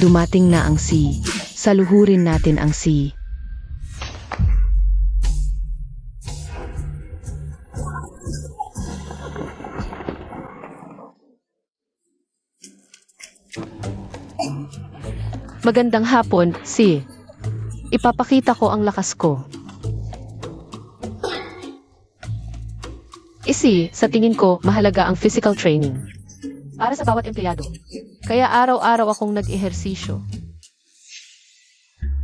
Dumating na ang C. Saluhurin natin ang C. Magandang hapon, C. Ipapakita ko ang lakas ko. C, sa tingin ko, mahalaga ang physical training. Para sa bawat empleyado. Kaya araw-araw akong nag-ehersisyo.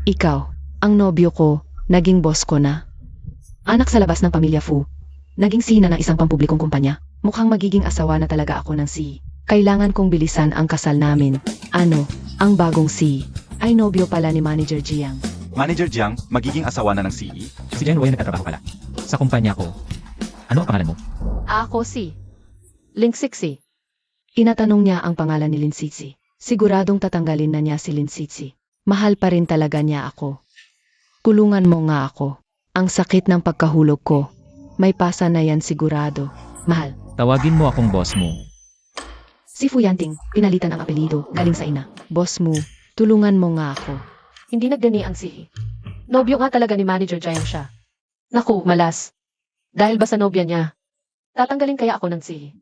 Ikaw, ang nobyo ko, naging boss ko na. Anak sa labas ng pamilya Fu. Naging sina ng isang pampublikong kumpanya. Mukhang magiging asawa na talaga ako ng C. Kailangan kong bilisan ang kasal namin. Ano, ang bagong C. Ay nobyo pala ni Manager Jiang. Manager Jiang, magiging asawa na ng CE? Si Jen Roy nagtatrabaho pala. Sa kumpanya ko. Ano ang pangalan mo? Ako, C. Link 6, C. Inatanong niya ang pangalan ni Lin Sitsi. Siguradong tatanggalin na niya si Lin Sitsi. Mahal pa rin talaga niya ako. Kulungan mo nga ako. Ang sakit ng pagkahulog ko. May pasa na yan sigurado. Mahal. Tawagin mo akong boss mo. Si Fu Yanting, pinalitan ang apelido, galing sa ina. Boss mo, tulungan mo nga ako. Hindi nagdani ang C. Nobyo nga talaga ni Manager Jiang siya. Naku, malas. Dahil ba sa nobya niya? Tatanggalin kaya ako ng C.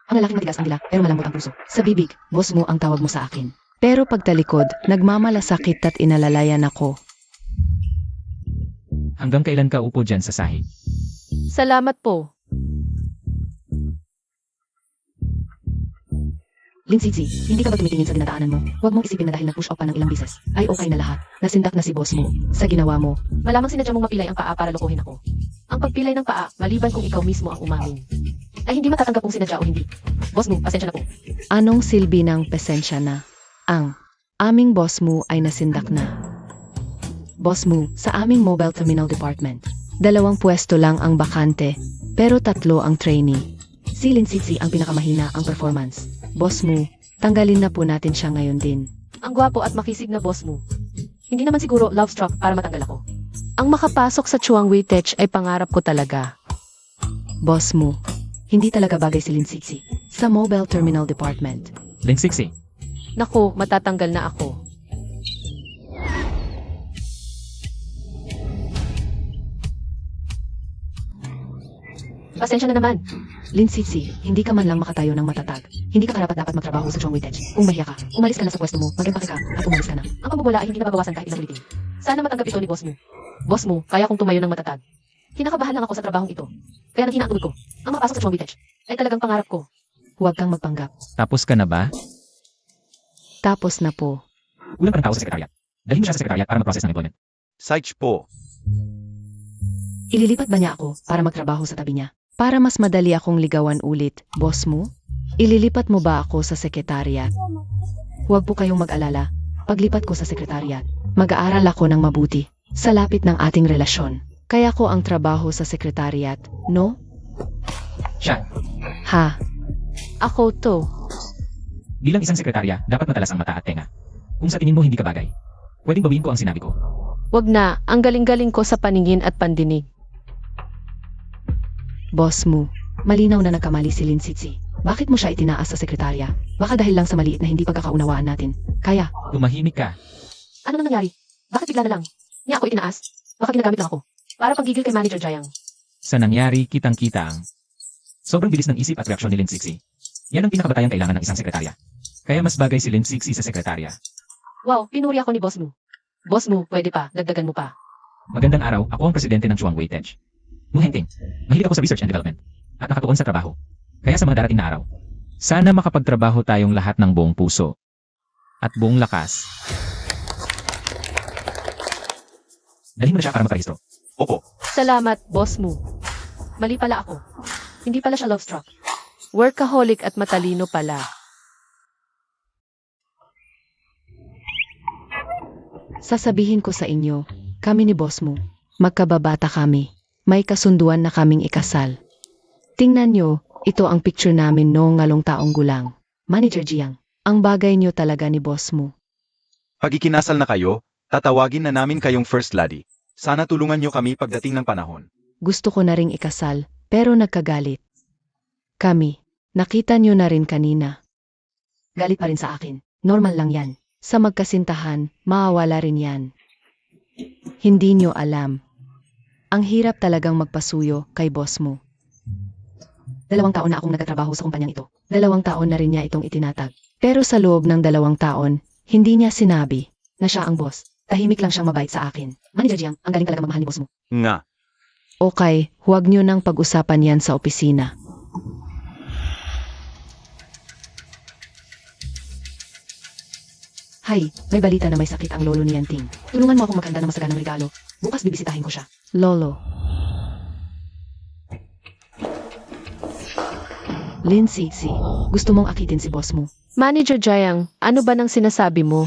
Ang lalaking matigas ang dila, pero malambot ang puso. Sa bibig, boss mo ang tawag mo sa akin. Pero pagtalikod, nagmamalasakit at inalalayan ako. Hanggang kailan ka upo dyan sa sahig? Salamat po. Lin Sitsi, hindi ka ba tumitingin sa dinadaanan mo? Huwag mong isipin na dahil nag-push off pa ng ilang bises, ay okay na lahat. Nasindak na si boss mo. Sa ginawa mo. Malamang sinadya mong mapilay ang paa para lokohin ako. Ang pagpilay ng paa, maliban kung ikaw mismo ang umamin. Ay hindi matatanggap kung sinadya o hindi. Boss mo, pasensya na po. Anong silbi ng pasensya na? Ang aming boss mo ay nasindak na. Boss mo, sa aming mobile terminal department. 2 pwesto lang ang bakante, pero 3 ang trainee. Si Lin Sitsi ang pinakamahina ang performance. Boss mo, tanggalin na po natin siya ngayon din. Ang gwapo at makisig na boss mo. Hindi naman siguro love struck para matanggal ako. Ang makapasok sa Chuang Wei Tech ay pangarap ko talaga. Boss mo, hindi talaga bagay si Lin Sitsi sa mobile terminal department. Link 6 Naku, matatanggal na ako. Pasensya na naman. Lin Sitsi, hindi ka man lang makatayo ng matatag. Hindi ka karapat-dapat magtrabaho sa Chuang Wei Tech. Kung mahiya ka, umalis ka na sa pwesto mo, mag-empake ka, at umalis ka na. Ang pamumula ay hindi nababawasan kahit ilang ulitin. Sana matanggap ito ni boss mo. Boss mo, kaya kong tumayo ng matatag. Kinakabahan lang ako sa trabahong ito. Kaya nanghina ang ulo ko. Ang mapasok sa Chuang Wei Tech ay talagang pangarap ko. Huwag kang magpanggap. Tapos ka na ba? Tapos na po. Kulang pa ng tao sa sekretariat. Dalhin mo siya sa sekretariat para mag-process ng employment. Saich po. Ililipat ba niya ako para magtrabaho sa tabi niya? Para mas madali akong ligawan ulit, boss mo? Ililipat mo ba ako sa sekretariat? Huwag po kayong mag-alala. Paglipat ko sa sekretariat, mag-aaral ako ng mabuti sa lapit ng ating relasyon. Kaya ko ang trabaho sa sekretariat, no? Siya, Ha? Ako to. bilang isang sekretarya, dapat matalas ang mata at tenga. Kung sa tingin mo hindi ka bagay, pwedeng bawiin ko ang sinabi ko. Wag na, ang galing-galing ko sa paningin at pandinig. Boss mo, malinaw na nagkamali si Lin Sitsi. Bakit mo siya itinaas sa sekretarya? Baka dahil lang sa maliit na hindi pagkakaunawaan natin. Kaya, Tumahimik ka. Ano nang nangyari? Bakit bigla na lang? Niya ako itinaas? Baka ginagamit lang ako. Para panggigil kay Manager Jiang. Sa nangyari, kitang-kita ang sobrang bilis ng isip at reaksyon ni Lin Sixi. Yan ang pinakabatayang kailangan ng isang sekretarya. Kaya mas bagay si Lin Sixi sa sekretarya. Wow, pinuri ako ni boss mo. Boss mo, pwede pa, dagdagan mo pa. Magandang araw, ako ang presidente ng Chuang Wei Tech. Muhengting, mahilig ako sa research and development at nakatuon sa trabaho. Kaya sa mga darating na araw, sana makapagtrabaho tayong lahat ng buong puso at buong lakas. Dalhin mo na siya para magparehistro. Opo. Salamat, boss mo. Mali pala ako. Hindi pala siya love struck. Workaholic at matalino pala. sasabihin ko sa inyo, kami ni boss mo, magkababata kami. May kasunduan na kaming ikasal. Tingnan nyo, ito ang picture namin noong ngalong taong gulang. Manager Jiang, ang bagay nyo talaga ni boss mo. Pag ikinasal na kayo, tatawagin na namin kayong First Lady. Sana tulungan nyo kami pagdating ng panahon. Gusto ko na ring ikasal, pero nagkagalit. Kami, nakita nyo na rin kanina. Galit pa rin sa akin, normal lang yan. Sa magkasintahan, mawawala rin yan. Hindi nyo alam. Ang hirap talagang magpasuyo kay boss mo. 2 taon na akong nagtatrabaho sa kumpanyang ito. 2 taon na rin niya itong itinatag. Pero sa loob ng 2 taon, hindi niya sinabi na siya ang boss. Tahimik lang siyang mabait sa akin. Manager Jiang, ang galing talaga magmahal ni boss mo. Nga. Okay, huwag nyo nang pag-usapan yan sa opisina. Hay, may balita na may sakit ang lolo ni Yanting. Tulungan mo akong maghanda ng masaganang regalo. Bukas bibisitahin ko siya. Lolo. Lindsay, gusto mong akitin si boss mo. Manager Jiang, ano ba nang sinasabi mo?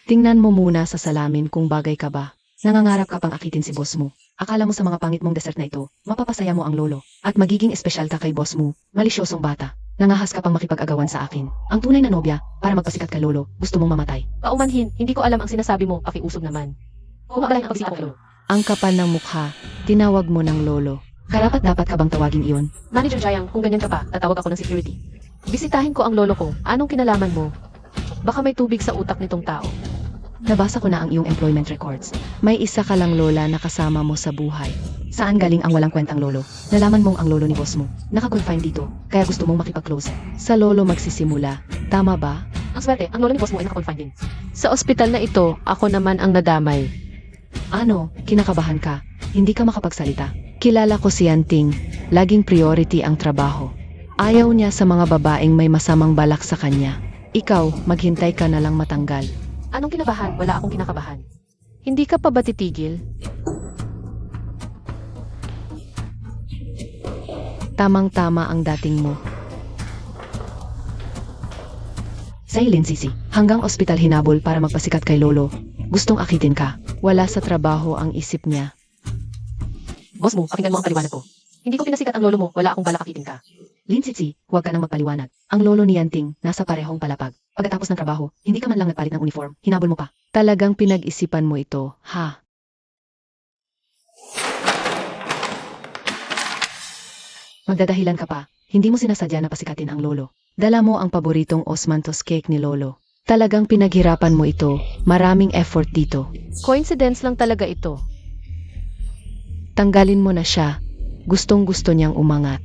Tingnan mo muna sa salamin kung bagay ka ba. Nangangarap ka pang akitin si boss mo. Akala mo sa mga pangit mong dessert na ito, mapapasaya mo ang lolo. At magiging espesyal ka kay boss mo. Malisyosong bata. Nangahas ka pang makipag-agawan sa akin. Ang tunay na nobya, para magpasikat kay lolo, gusto mong mamatay. Paumanhin, hindi ko alam ang sinasabi mo, pakiusog naman. Kumabalahin ang pagsita ko kay lolo. Ang kapal ng mukha, tinawag mo ng lolo. Karapat dapat ka bang tawagin iyon? Manager Jiang, kung ganyan ka pa, tatawag ako ng security. Bisitahin ko ang lolo ko. Anong kinalaman mo? Baka may tubig sa utak nitong tao. Nabasa ko na ang iyong employment records. May isa ka lang lola na kasama mo sa buhay. Saan galing ang walang kwentang lolo? Nalaman mong ang lolo ni boss mo. Naka-confine dito, kaya gusto mong makipag-close. Sa lolo magsisimula. Tama ba? Ang swerte, ang lolo ni boss mo ay naka-confine din. Sa ospital na ito, ako naman ang nadamay. Ano, kinakabahan ka? Hindi ka makapagsalita. Kilala ko si Yanting. Laging priority ang trabaho. Ayaw niya sa mga babaeng may masamang balak sa kanya. Ikaw, maghintay ka na lang matanggal. Anong kinabahan? Wala akong kinakabahan. Hindi ka pa ba titigil? Tamang-tama ang dating mo. Sailin, Sisi. Hanggang ospital hinabol para magpasikat kay lolo. Gustong akitin ka. Wala sa trabaho ang isip niya. Boss mo, pakinggan mo ang paliwanag ko. Hindi ko pinasikat ang lolo mo, wala akong balak akitin ka. Lin Sisi, huwag ka nang magpaliwanag. Ang lolo ni Yanting, nasa parehong palapag. Pagkatapos ng trabaho, hindi ka man lang nagpalit ng uniform, hinabol mo pa. Talagang pinag-isipan mo ito, ha? Magdadahilan ka pa. Hindi mo sinasadya na pasikatin ang lolo. Dala mo ang paboritong Osmanthus cake ni lolo. Talagang pinaghirapan mo ito. Maraming effort dito. Coincidence lang talaga ito. Tanggalin mo na siya. Gustong-gusto niyang umangat.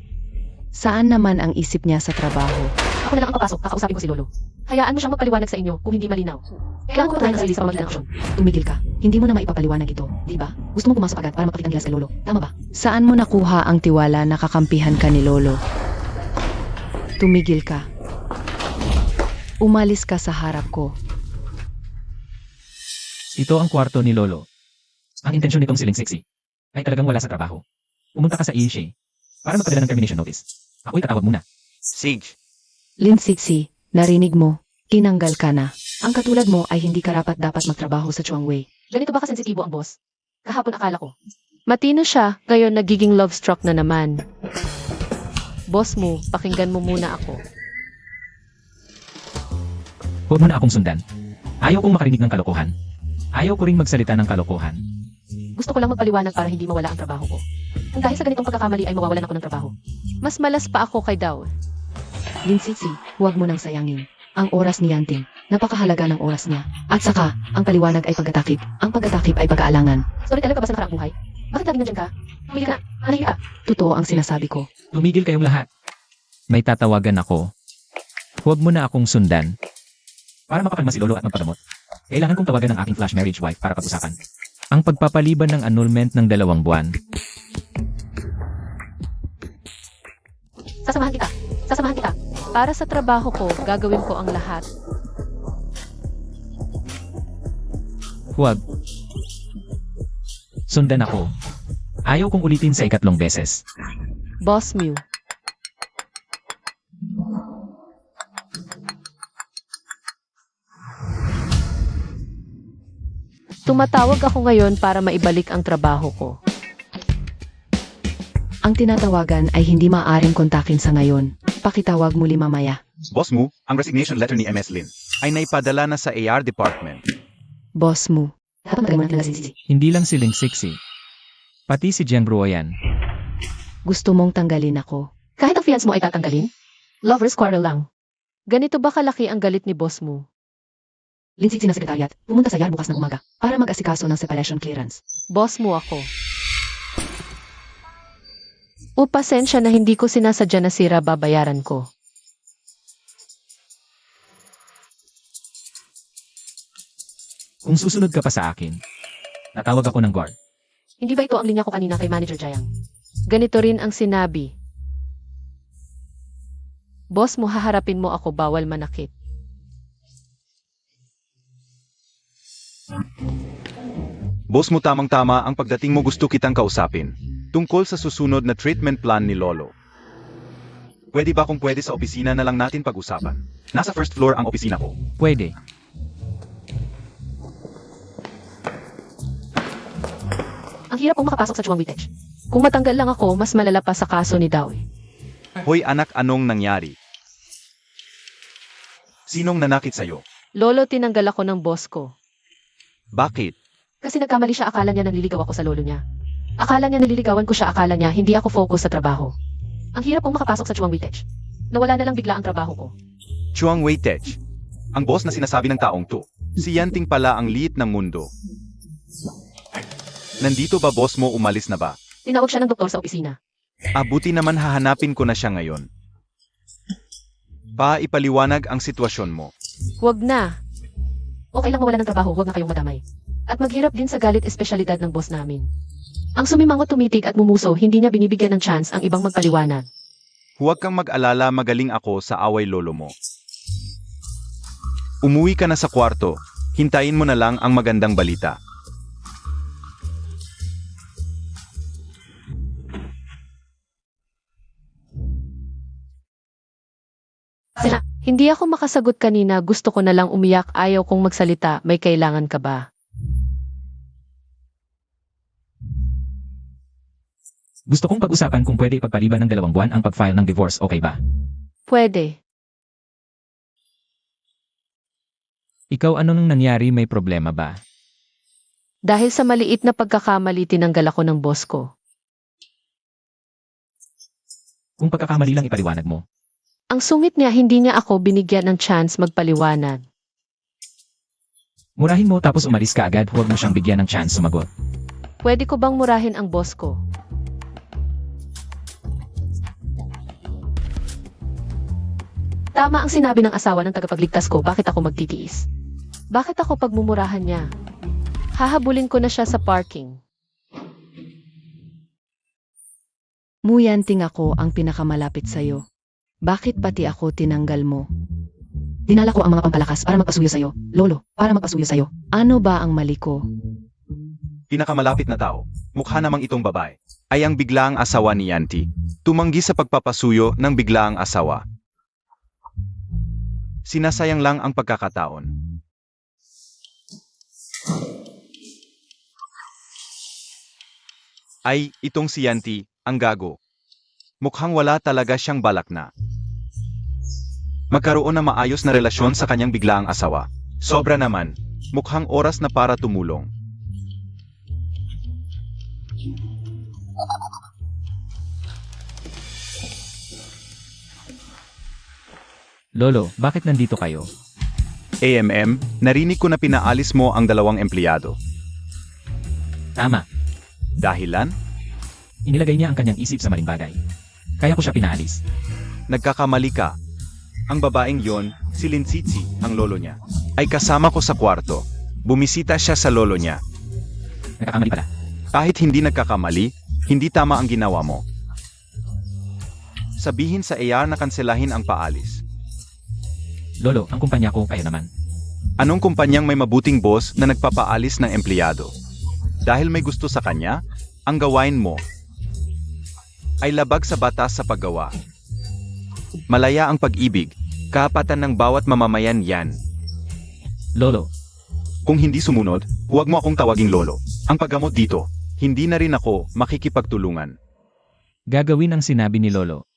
Saan naman ang isip niya sa trabaho? Ako na lang ang papasok, kakausapin ko si lolo. Hayaan mo siyang magpaliwanag sa inyo kung hindi malinaw. Kailangan ko patunayan ang sarili sa pamamagitan ng aksyon. Tumigil ka. Hindi mo na maipapaliwanag ito, di ba? Gusto mo pumasok agad para mapakita ang gilas kay lolo. Tama ba? Saan mo nakuha ang tiwala na kakampihan ka ni lolo? Tumigil ka. Umalis ka sa harap ko. Ito ang kwarto ni Lolo. Ang intensyon nitong siling sexy ay talagang wala sa trabaho. Pumunta ka sa ESHA para magpadala ng termination notice. Ako'y tatawag muna. Sage. Linsixi, narinig mo. Tinanggal ka na. Ang katulad mo ay hindi karapat dapat magtrabaho sa Chuangwei. Ganito ba kasensitibo ang boss? Kahapon akala ko. Matino siya, ngayon nagiging love struck na naman. Boss mo, pakinggan mo muna ako. Huwag mo na akong sundan. Ayaw kong makarinig ng kalokohan. Ayaw ko ring magsalita ng kalokohan. Gusto ko lang magpaliwanag para hindi mawala ang trabaho ko. Kung dahil sa ganitong pagkakamali ay mawawalan ako ng trabaho. Mas malas pa ako kay Daw. Linsixi, huwag mo nang sayangin. Ang oras ni Yanting, napakahalaga ng oras niya. At saka, ang paliwanag ay pagkatakip. Ang pagkatakip ay pagkaalangan. Storyteller ka ba sa nakaraang buhay? Bakit lagi nandiyan ka? Tumigil ka na. Manahil ka. Totoo ang sinasabi ko. Tumigil kayong lahat. May tatawagan ako. Huwag mo na akong sundan. Para mapakalma si Lolo at magpagamot, kailangan kong tawagan ang aking flash marriage wife para pag-usapan. Ang pagpapaliban ng annulment ng 2 buwan. Sasamahan kita. Sasamahan kita. Para sa trabaho ko, gagawin ko ang lahat. Huwag. Sundan ako. Ayaw kong ulitin sa 3 beses. Boss Mew. Tumatawag ako ngayon para maibalik ang trabaho ko. Ang tinatawagan ay hindi maaaring kontakin sa ngayon. Pakitawag muli mamaya. Boss mo, ang resignation letter ni MS Lin ay naipadala na sa AR department. Boss mo. Dapat magaling mo ng Sisi. Hindi lang si Ling Sixi. Pati si Jiang Bruoyan. Gusto mong tanggalin ako. Kahit ang fiance mo ay tatanggalin? Lovers quarrel lang. Ganito ba kalaki ang galit ni boss mo? Linsitsitsi na sekretariat, pumunta sa yard bukas ng umaga para mag-asikaso ng separation clearance. Boss mo ako. O pasensya na hindi ko sinasadya na sira, babayaran ko. Kung susunod ka pa sa akin, natawag ako ng guard. Hindi ba ito ang linya ko kanina kay Manager Jayang? Ganito rin ang sinabi. Boss mo, haharapin mo ako, bawal manakit. Boss mo, tamang-tama ang pagdating mo, gusto kitang kausapin. Tungkol sa susunod na treatment plan ni Lolo. Pwede ba kung pwede sa opisina na lang natin pag-usapan? Nasa first floor ang opisina ko. Pwede. Ang hirap kong makapasok sa Chuang Witech. Kung matanggal lang ako, mas malala pa sa kaso ni Dawi. Hoy anak, anong nangyari? Sinong nanakit sa'yo? Lolo, tinanggal ako ng boss ko. Bakit? Kasi nagkamali siya, akala niya nanliligaw ako sa lolo niya. Akala niya naliligawan ko siya, akala niya hindi ako focus sa trabaho. Ang hirap kong makapasok sa Chuang Witech. Nawala na lang bigla ang trabaho ko. Chuang Wei-tech. Ang boss na sinasabi ng taong to. Si Yanting pala ang liit ng mundo. Nandito ba boss mo, umalis na ba? Tinawag siya ng doktor sa opisina. Abuti naman, hahanapin ko na siya ngayon. Ipaliwanag ang sitwasyon mo. Huwag na. Okay lang mawala ng trabaho, huwag na kayong madamay. At maghirap din sa galit espesyalidad ng boss namin. Ang sumimangot, tumitig at mumuso, hindi niya binibigyan ng chance ang ibang magpaliwanag. Huwag kang mag-alala, magaling ako sa away lolo mo. Umuwi ka na sa kwarto, hintayin mo na lang ang magandang balita. Hindi ako makasagot kanina, gusto ko na lang umiyak, ayaw kong magsalita, may kailangan ka ba? Gusto kong pag-usapan kung pwede ipagpaliban ng 2 buwan ang pag-file ng divorce, okay ba? Pwede. Ikaw, ano nang nangyari, may problema ba? Dahil sa maliit na pagkakamali, tinanggal ako ng boss ko. Kung pagkakamali lang, ipaliwanag mo. Ang sungit niya, hindi niya ako binigyan ng chance magpaliwanag. Murahin mo tapos umalis ka agad, huwag mo siyang bigyan ng chance sumagot. Pwede ko bang murahin ang boss ko? Tama ang sinabi ng asawa ng tagapagligtas ko, bakit ako magtitiis? Bakit ako pagmumurahan niya? Hahabulin ko na siya sa parking. Muyanting ako ang pinakamalapit sa'yo. Bakit pati ako tinanggal mo? Dinala ko ang mga pampalakas para magpasuyo sa'yo. Lolo, para magpasuyo sa'yo. Ano ba ang mali ko? Pinakamalapit na tao, mukha namang itong babae, ay ang biglaang asawa ni Yanti. Tumanggi sa pagpapasuyo ng biglaang asawa. Sinasayang lang ang pagkakataon. Ay, itong si Yanti, ang gago. Mukhang wala talaga siyang balak na magkaroon ng maayos na relasyon sa kanyang biglaang asawa. Sobra naman, mukhang oras na para tumulong. Lolo, bakit nandito kayo? AMM, narinig ko na pinaalis mo ang 2 empleyado. Tama, Dahilan? inilagay niya ang kanyang isip sa maling bagay. Kaya ko siya pinaalis. Nagkakamali ka. Ang babaeng yon, si Linsitsi, ang lolo niya, ay kasama ko sa kwarto. Bumisita siya sa lolo niya. Nagkakamali pala. Kahit hindi nagkakamali, hindi tama ang ginawa mo. Sabihin sa AR na kanselahin ang paalis. Lolo, ang kumpanya ko, kaya naman. Anong kumpanyang may mabuting boss na nagpapaalis ng empleyado? Dahil may gusto sa kanya, ang gawain mo ay labag sa batas sa paggawa. Malaya ang pag-ibig, kapatan ng bawat mamamayan yan. Lolo, Kung hindi sumunod, huwag mo akong tawaging lolo. Ang paggamot dito, hindi na rin ako makikipagtulungan. gagawin ang sinabi ni Lolo.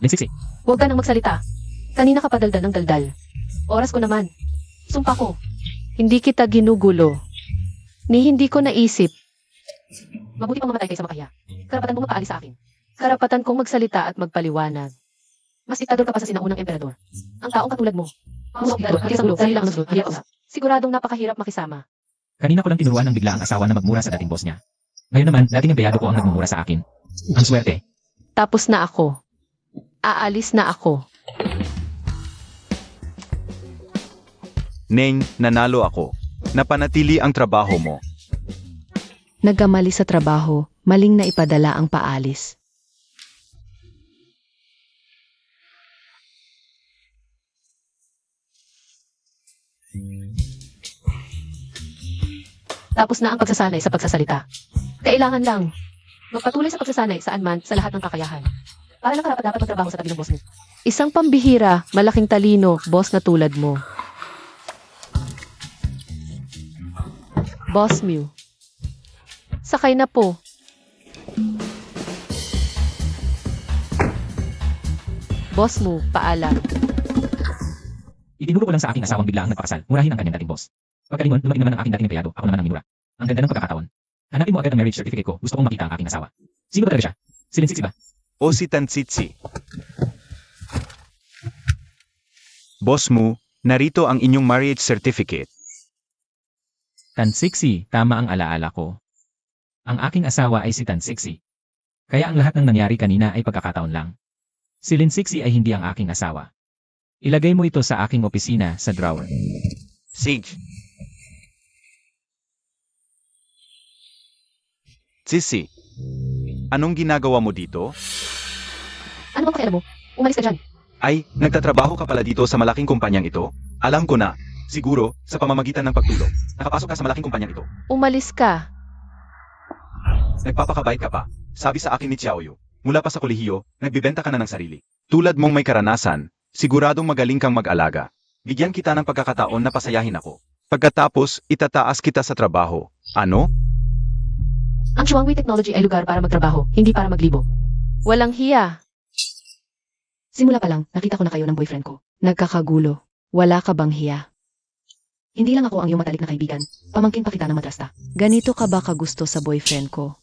Linsitsitsi, Huwag ka nang magsalita. Kanina ka pa daldal ng daldal. Oras ko naman. Sumpa ko. Hindi kita ginugulo. Ni hindi ko naisip. Mabuti pang mamatay kaysa makaya. Karapatan mo magpaalis sa akin. Karapatan kong magsalita at magpaliwanag. Mas diktador ka pa sa sinaunang emperador. Ang taong katulad mo. Musok diktador, pati sa ulo, sarili lang ang nasunod, hirap usap. Siguradong napakahirap makisama. Kanina ko lang tinuruan ng bigla ang asawa na magmura sa dating boss niya. Ngayon naman, dating empleyado ko ang nagmumura sa akin. Ang swerte. Tapos na ako. Aalis na ako. Neng, nanalo ako. Napanatili ang trabaho mo. Nagkamali sa trabaho, maling na ipadala ang paalis. Tapos na ang pagsasanay sa pagsasalita. Kailangan lang magpatuloy sa pagsasanay saan man sa lahat ng kakayahan. Para lang karapat-dapat magtrabaho sa tabi ng boss mo. Isang pambihira, malaking talino, boss na tulad mo. Boss Mew. Sakay na po. Boss mo, paalam. Itinuro ko lang sa aking asawang bigla ang nagpakasal. Murahin ang kanyang dating boss. Pagkalingon, dumating naman ang aking dating empleyado. Ako naman ang minura. Ang ganda ng pagkakataon. Hanapin mo agad ang marriage certificate ko. Gusto kong makita ang aking asawa. Sino ba talaga siya? Si Linsitsi ba? O si Tansitsi. Boss mo, narito ang inyong marriage certificate. Tansiksi, tama ang alaala ko. Ang aking asawa ay si Tansiksi. Kaya ang lahat ng nangyari kanina ay pagkakataon lang. Si Linsiksi ay hindi ang aking asawa. Ilagay mo ito sa aking opisina sa drawer. Sage. Sisi, anong ginagawa mo dito? Ano bang pakialam mo? Umalis ka dyan. Ay, nagtatrabaho ka pala dito sa malaking kumpanyang ito? Alam ko na. Siguro, sa pamamagitan ng pagtulong. Nakapasok ka sa malaking kumpanyang ito. Umalis ka. Nagpapakabait ka pa. Sabi sa akin ni Xiaoyu, mula pa sa kolehiyo, nagbibenta ka na ng sarili. Tulad mong may karanasan, siguradong magaling kang mag-alaga. Bigyan kita ng pagkakataon na pasayahin ako. Pagkatapos, itataas kita sa trabaho. Ano? Ang Shuangwei Technology ay lugar para magtrabaho, hindi para maglibo. Walang hiya. Simula pa lang, nakita ko na kayo ng boyfriend ko. Nagkakagulo. Wala ka bang hiya? Hindi lang ako ang iyong matalik na kaibigan. Pamangkin pa kita ng madrasta. Ganito ka ba kagusto sa boyfriend ko?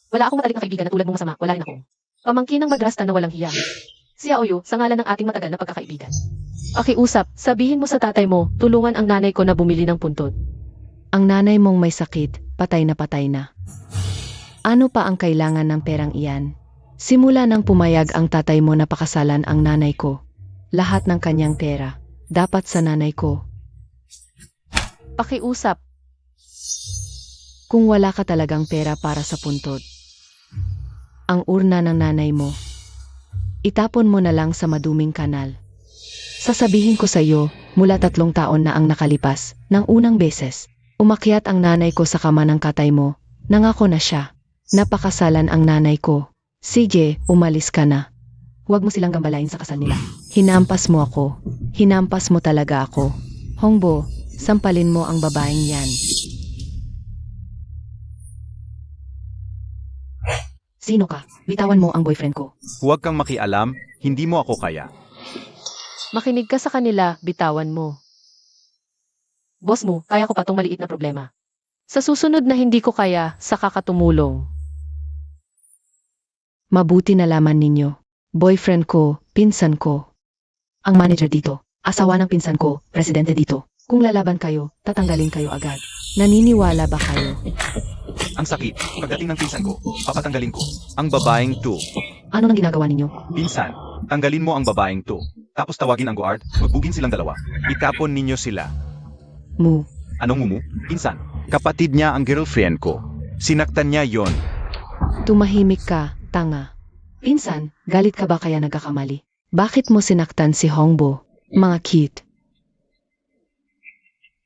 Wala akong matalik na kaibigan na tulad mong masama. Wala rin ako. Pamangkin ng madrasta na walang hiya. Si Aoyu, sa ngalan ng ating matagal na pagkakaibigan. Pakiusap, sabihin mo sa tatay mo, tulungan ang nanay ko na bumili ng puntod. Ang nanay mong may sakit, patay na patay na. Ano pa ang kailangan ng perang iyan? Simula nang pumayag ang tatay mo na pakasalan ang nanay ko. Lahat ng kanyang pera, dapat sa nanay ko. Pakiusap, Kung wala ka talagang pera para sa puntod, ang urna ng nanay mo, itapon mo na lang sa maduming kanal. Sasabihin ko sa iyo, mula 3 taon na ang nakalipas, ng unang beses, umakyat ang nanay ko sa kama ng katay mo, nangako na siya. Napakasalan ang nanay ko. Sige, umalis ka na. Huwag mo silang gambalain sa kasal nila. Hinampas mo ako. Hinampas mo talaga ako. Hongbo, sampalin mo ang babaeng yan. Sino ka? Bitawan mo ang boyfriend ko. Huwag kang makialam, hindi mo ako kaya. makinig ka sa kanila, bitawan mo. Boss mo, kaya ko pa tong maliit na problema. Sa susunod na hindi ko kaya, saka ka tumulong. Mabuti na laman ninyo. Boyfriend ko, pinsan ko. Ang manager dito, asawa ng pinsan ko, presidente dito. Kung lalaban kayo, tatanggalin kayo agad. Naniniwala ba kayo? Ang sakit, pagdating ng pinsan ko, papatanggalin ko. Ang babaeng to. Ano nang ginagawa ninyo? Pinsan, tanggalin mo ang babaeng to. Tapos tawagin ang guard, magbugin silang dalawa. Itapon ninyo sila. Mu. Anong mumu? Pinsan, kapatid niya ang girlfriend ko. Sinaktan niya yon. Tumahimik ka, tanga. Pinsan, galit ka ba kaya nagkakamali? Bakit mo sinaktan si Hongbo? Mga cute.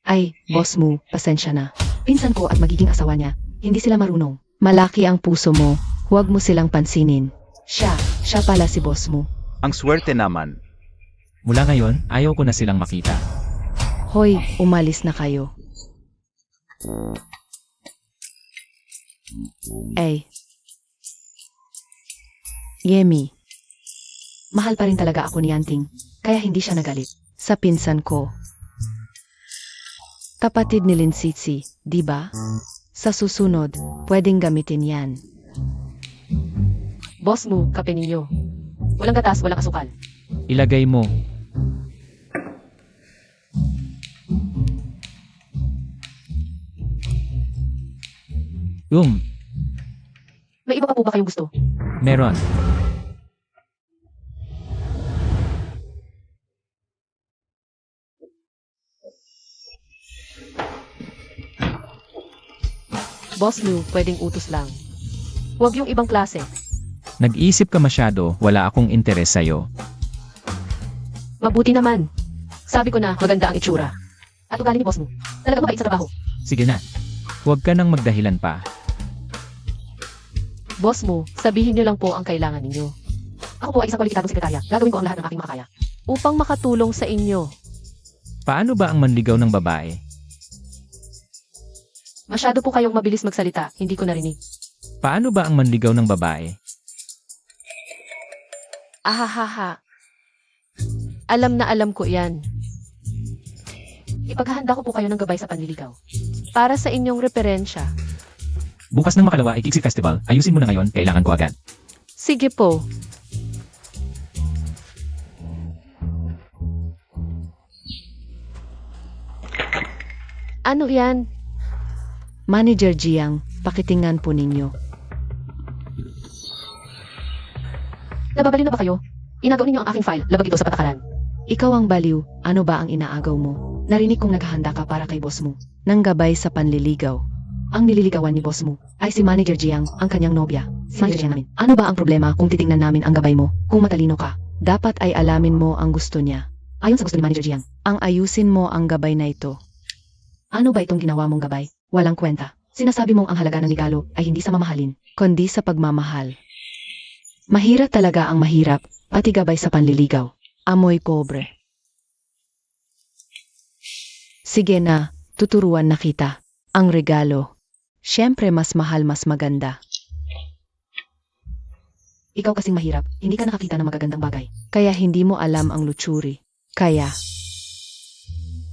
Ay, boss mo, pasensya na. Pinsan ko at magiging asawa niya, hindi sila marunong. Malaki ang puso mo, huwag mo silang pansinin. Siya pala si boss mo. Ang swerte naman. Mula ngayon, ayaw ko na silang makita. Hoy, umalis na kayo. Ay. Yemi, Mahal pa rin talaga ako ni Yanting, kaya hindi siya nagalit. sa pinsan ko. Kapatid ni Linsitsi, di ba? Sa susunod, pwedeng gamitin yan. Boss mo, kape ninyo. Walang gatas, walang asukal. Ilagay mo. May iba pa po ba kayong gusto? Meron. Boss mo, pwedeng utos lang. Huwag yung ibang klase. Nag-isip ka masyado, wala akong interes sa'yo. Mabuti naman. Sabi ko na, maganda ang itsura. At ugali ni boss mo. Talagang mabait sa trabaho. Sige na. Huwag ka nang magdahilan pa. Boss mo, sabihin niyo lang po ang kailangan ninyo. Ako po ay isang kwalipikadong sekretarya. Gagawin ko ang lahat ng aking makakaya. Upang makatulong sa inyo. Paano ba ang manligaw ng babae? Masyado po kayong mabilis magsalita. Hindi ko narinig. Paano ba ang manligaw ng babae? Ahahaha. Alam na alam ko yan. Ipaghahanda ko po kayo ng gabay sa panliligaw. Para sa inyong referensya. Bukas ng makalawa ay Kixi Festival. Ayusin mo na ngayon, kailangan ko agad. Sige po. Ano yan? Manager Jiang, pakitingnan po ninyo. Nababali na ba kayo? Inagaw ninyo ang aking file. Labag ito sa patakaran. Ikaw ang baliw, ano ba ang inaagaw mo? Narinig kong naghahanda ka para kay boss mo. Nang gabay sa panliligaw. Ang nililigawan ni boss mo ay si Manager Jiang, ang kanyang nobya. Si Manager Jiang namin. Ano ba ang problema kung titingnan namin ang gabay mo? Kung matalino ka, dapat ay alamin mo ang gusto niya. Ayon sa gusto ni Manager Jiang, ang ayusin mo ang gabay na ito. Ano ba itong ginawa mong gabay? Walang kwenta. Sinasabi mong ang halaga ng regalo ay hindi sa mamahalin, kundi sa pagmamahal. Mahirap talaga ang mahirap, pati gabay sa panliligaw. Amoy pobre. Sige na, tuturuan na kita. Ang regalo. Siyempre mas mahal mas maganda. Ikaw kasing mahirap. Hindi ka nakakita ng magagandang bagay. Kaya hindi mo alam ang lutsuri. Kaya,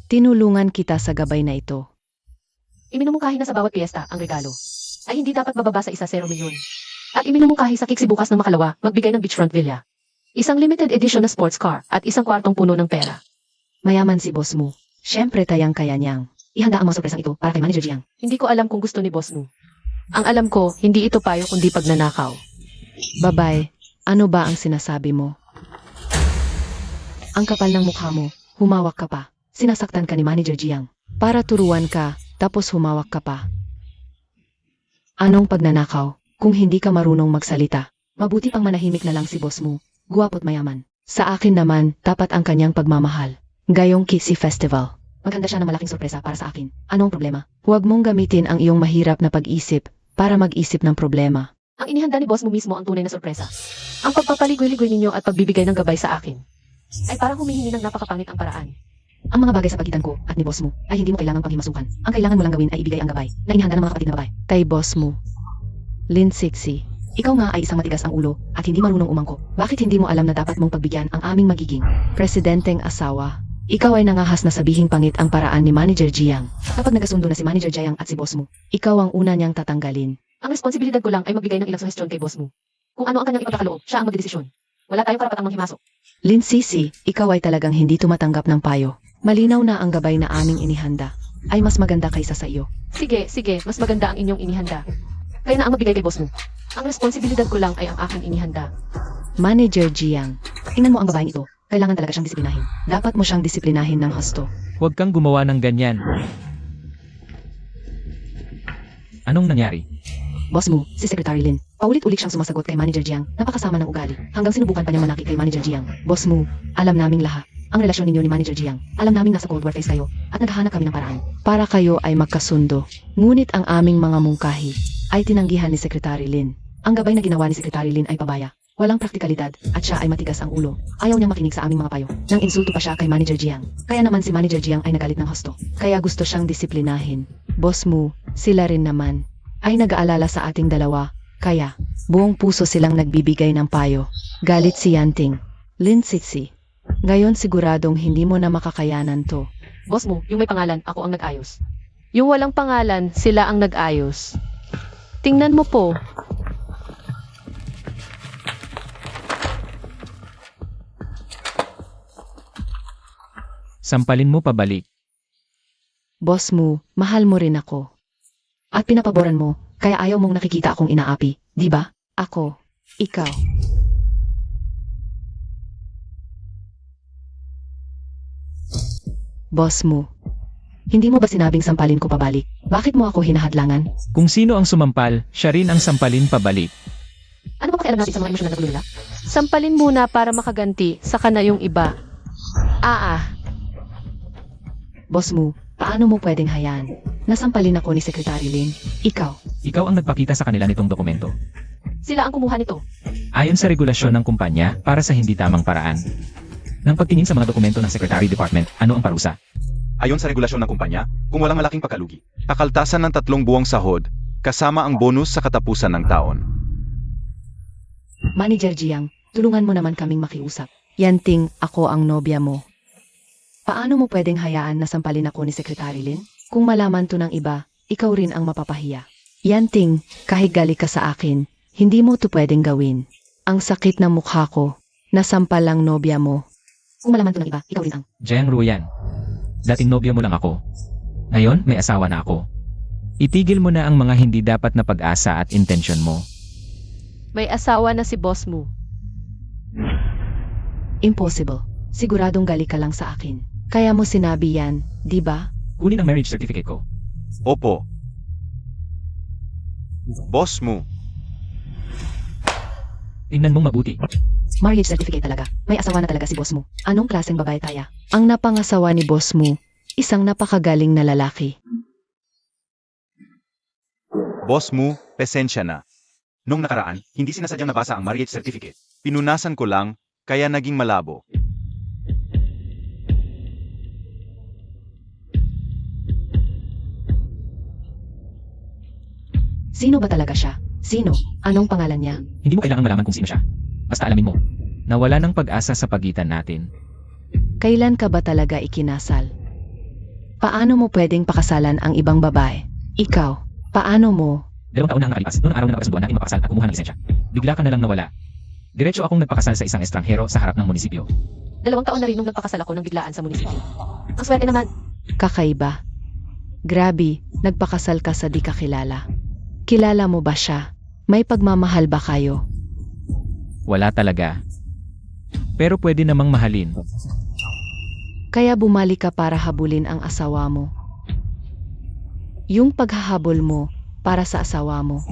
tinulungan kita sa gabay na ito. Iminumungkahi na sa bawat piyesta ang regalo. Ay hindi dapat bababa sa 1 milyon. At iminumungkahi sa Kixi bukas ng makalawa, magbigay ng beachfront villa. Isang limited edition na sports car at isang kwartong puno ng pera. Mayaman si boss mo. Siyempre tayang kaya niyang. Ihanda ang mga sorpresang ito para kay Manager Jiang. Hindi ko alam kung gusto ni boss mo. Ang alam ko, hindi ito payo kundi pagnanakaw. Babay, ano ba ang sinasabi mo? Ang kapal ng mukha mo, humawak ka pa. Sinasaktan ka ni Manager Jiang. Para turuan ka, tapos humawak ka pa. Anong pagnanakaw, kung hindi ka marunong magsalita? Mabuti pang manahimik na lang si boss mo. Guwapo't mayaman. Sa akin naman, tapat ang kanyang pagmamahal. Gayong Kixi Festival. Maganda siya na malaking sorpresa para sa akin. Anong problema? Huwag mong gamitin ang iyong mahirap na pag-isip para mag-isip ng problema. Ang inihanda ni boss mo mismo ang tunay na sorpresa. Ang pagpapaligoy-ligoy ninyo at pagbibigay ng gabay sa akin ay parang humihingi ng napakapangit ang paraan. Ang mga bagay sa pagitan ko at ni boss mo ay hindi mo kailangang panghimasukan. Ang kailangan mo lang gawin ay ibigay ang gabay na inihanda ng mga kapatid na babae. Kay boss mo. Lin Sixi. Ikaw nga ay isang matigas ang ulo at hindi marunong umangko. Bakit hindi mo alam na dapat mong pagbigyan ang aming magiging Presidenteng asawa. Ikaw ay nangahas na sabihing pangit ang paraan ni Manager Jiang. kapag nagkasundo na si Manager Jiang at si boss mo? Ikaw ang una niyang tatanggalin. Ang responsibilidad ko lang ay magbigay ng ilang suhestyon kay boss mo. Kung ano ang kanyang ipagkakaloob, siya ang magdedesisyon. Wala tayong karapatang manghimasok. Lin Sisi, ikaw ay talagang hindi tumatanggap ng payo. Malinaw na ang gabay na aming inihanda ay mas maganda kaysa sa iyo. Sige, mas maganda ang inyong inihanda. Kaya na ang magbigay kay boss mo. Ang responsibilidad ko lang ay ang aking inihanda. Manager Jiang. Tingnan mo ang babaeng ito. Kailangan talaga siyang disiplinahin. Dapat mo siyang disiplinahin ng husto. Huwag kang gumawa ng ganyan. Anong nangyari? Boss mo, si Secretary Lin. Paulit-ulit siyang sumasagot kay Manager Jiang. Napakasama ng ugali. Hanggang sinubukan pa niyang manakit kay Manager Jiang. Boss mo, alam naming lahat. Ang relasyon ninyo ni Manager Jiang. Alam naming nasa cold war phase kayo. At naghahanap kami ng paraan. Para kayo ay magkasundo. Ngunit ang aming mga mungkahi ay tinanggihan ni Secretary Lin. Ang gabay na ginawa ni Secretary Lin ay pabaya. Walang praktikalidad at siya ay matigas ang ulo. Ayaw niyang makinig sa aming mga payo. Nang insulto pa siya kay Manager Jiang. Kaya naman si Manager Jiang ay nagalit ng husto. Kaya gusto siyang disiplinahin. Boss mo, sila rin naman ay nag-aalala sa ating dalawa. Kaya, buong puso silang nagbibigay ng payo. Galit si Yanting. Lin Sixi. Ngayon siguradong hindi mo na makakayanan to. Boss mo, yung may pangalan, ako ang nag-ayos. Yung walang pangalan, sila ang nag-ayos. Tingnan mo po. Sampalin mo pabalik. Boss mo, mahal mo rin ako. At pinapaboran mo, kaya ayaw mong nakikita akong inaapi, di ba? Ako, ikaw. Boss mo, Hindi mo ba sinabing sampalin ko pabalik? Bakit mo ako hinahadlangan? Kung sino ang sumampal, siya rin ang sampalin pabalik. Ano ba pakialam natin sa mga emosyon na naglulula? Sampalin muna para makaganti, saka na yung iba. Boss mo, paano mo pwedeng hayaan? Nasampalin ako ni Secretary Lin. Ikaw. Ikaw ang nagpakita sa kanila nitong dokumento. Sila ang kumuha nito. Ayon sa regulasyon ng kumpanya para sa hindi tamang paraan. Nang pagtingin sa mga dokumento ng Secretary Department, ano ang parusa? Ayon sa regulasyon ng kumpanya, kung walang malaking pagkalugi, kakaltasan ng 3 buwang sahod, kasama ang bonus sa katapusan ng taon. Manager Jiang, tulungan mo naman kaming makiusap. Yanting, ako ang nobya mo. Paano mo pwedeng hayaan na sampalin ako ni Secretary Lin? Kung malaman to ng iba, ikaw rin ang mapapahiya. Yanting, kahit gali ka sa akin, hindi mo to pwedeng gawin. Ang sakit ng mukha ko, nasampal ang nobya mo. Kung malaman to ng iba, ikaw rin ang... Jiang Ruyan. Dating nobya mo lang ako. Ngayon, may asawa na ako. Itigil mo na ang mga hindi dapat na pag-asa at intensyon mo. May asawa na si boss mo. Impossible. Siguradong gali ka lang sa akin. Kaya mo sinabi yan, di ba? Kunin ang marriage certificate ko. Opo. Boss mo, Tingnan mong mabuti. Marriage certificate talaga. May asawa na talaga si boss mo. Anong klaseng babae taya? Ang napangasawa ni boss mo, isang napakagaling na lalaki. boss mo, pasensya na. Nung nakaraan, hindi sinasadyang nabasa ang marriage certificate. Pinunasan ko lang, kaya naging malabo. Sino ba talaga siya? Sino? Anong pangalan niya? Hindi mo kailangan malaman kung sino siya. Basta alamin mo, na wala ng pag-asa sa pagitan natin. Kailan ka ba talaga ikinasal? Paano mo pwedeng pakasalan ang ibang babae? Ikaw, paano mo? 2 taon na ang nakalipas, noong araw na nagkasunduan natin mapakasal at kumuha ng lisensya. Bigla ka na lang nawala. Diretso akong nagpakasal sa isang estranghero sa harap ng munisipyo. 2 taon na rin nung nagpakasal ako ng biglaan sa munisipyo. Ang swerte naman. Kakaiba. Grabe, nagpakasal ka sa di kakilala. Kilala mo ba siya? May pagmamahal ba kayo? Wala talaga. Pero pwede namang mahalin. Kaya bumalik ka para habulin ang asawa mo. Yung paghahabol mo para sa asawa mo,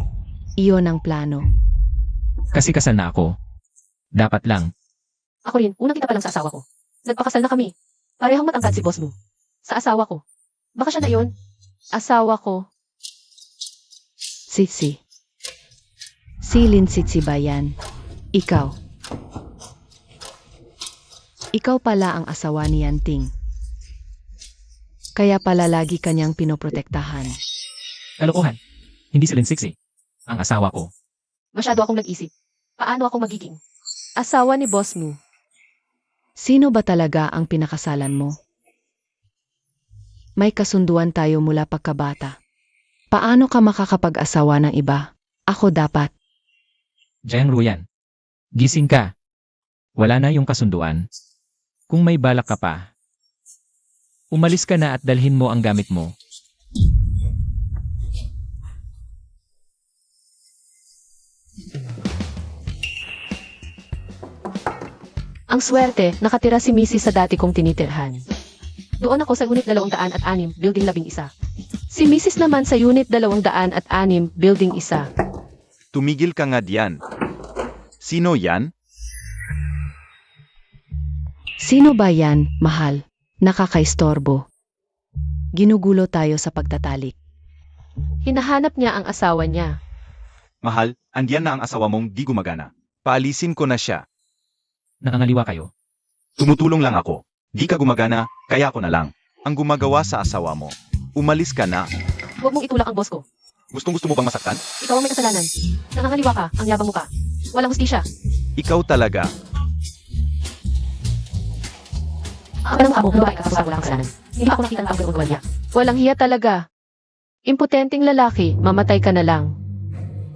iyon ang plano. Kasi kasal na ako. Dapat lang. Ako rin, unang kita pa lang sa asawa ko. Nagpakasal na kami. Parehong matangkad si boss mo. Sa asawa ko. Baka siya na yun. Asawa ko. Sitsi. Silin Sitsi ba yan? Ikaw. Ikaw pala ang asawa ni Yanting. Kaya pala lagi kanyang pinoprotektahan. Kalokohan. Hindi si Linsix eh. Ang asawa ko. Masyado akong nag-isip. Paano ako magiging? Asawa ni boss mo. Sino ba talaga ang pinakasalan mo? May kasunduan tayo mula pagkabata. Paano ka makakapag-asawa ng iba? Ako dapat. Jiang Ruyan. Gising ka. Wala na yung kasunduan. Kung may balak ka pa, umalis ka na at dalhin mo ang gamit mo. Ang swerte, nakatira si Mrs. sa dati kong tinitirhan. Doon ako sa unit 206, building 11. Si Mrs. naman sa unit 206, building 1. Tumigil ka nga diyan. Sino yan? Sino ba yan, mahal? Nakakaistorbo. Ginugulo tayo sa pagtatalik. Hinahanap niya ang asawa niya. Mahal, andiyan na ang asawa mong di gumagana. Paalisin ko na siya. Nakangaliwa kayo. Tumutulong lang ako. Di ka gumagana, kaya ako na lang. Ang gumagawa sa asawa mo. Umalis ka na. Huwag mong itulak ang boss ko. Gusto mo bang masaktan? Ikaw ang may kasalanan. Nangangaliwa ka, ang yabang mo pa. Walang hustisya. Ikaw talaga. Ang ng mukha mo, babae ka, tapos wala kang kasalanan. Hindi pa ako nakita ng pagkagawa niya. Walang hiya talaga. Impotenteng lalaki, mamatay ka na lang.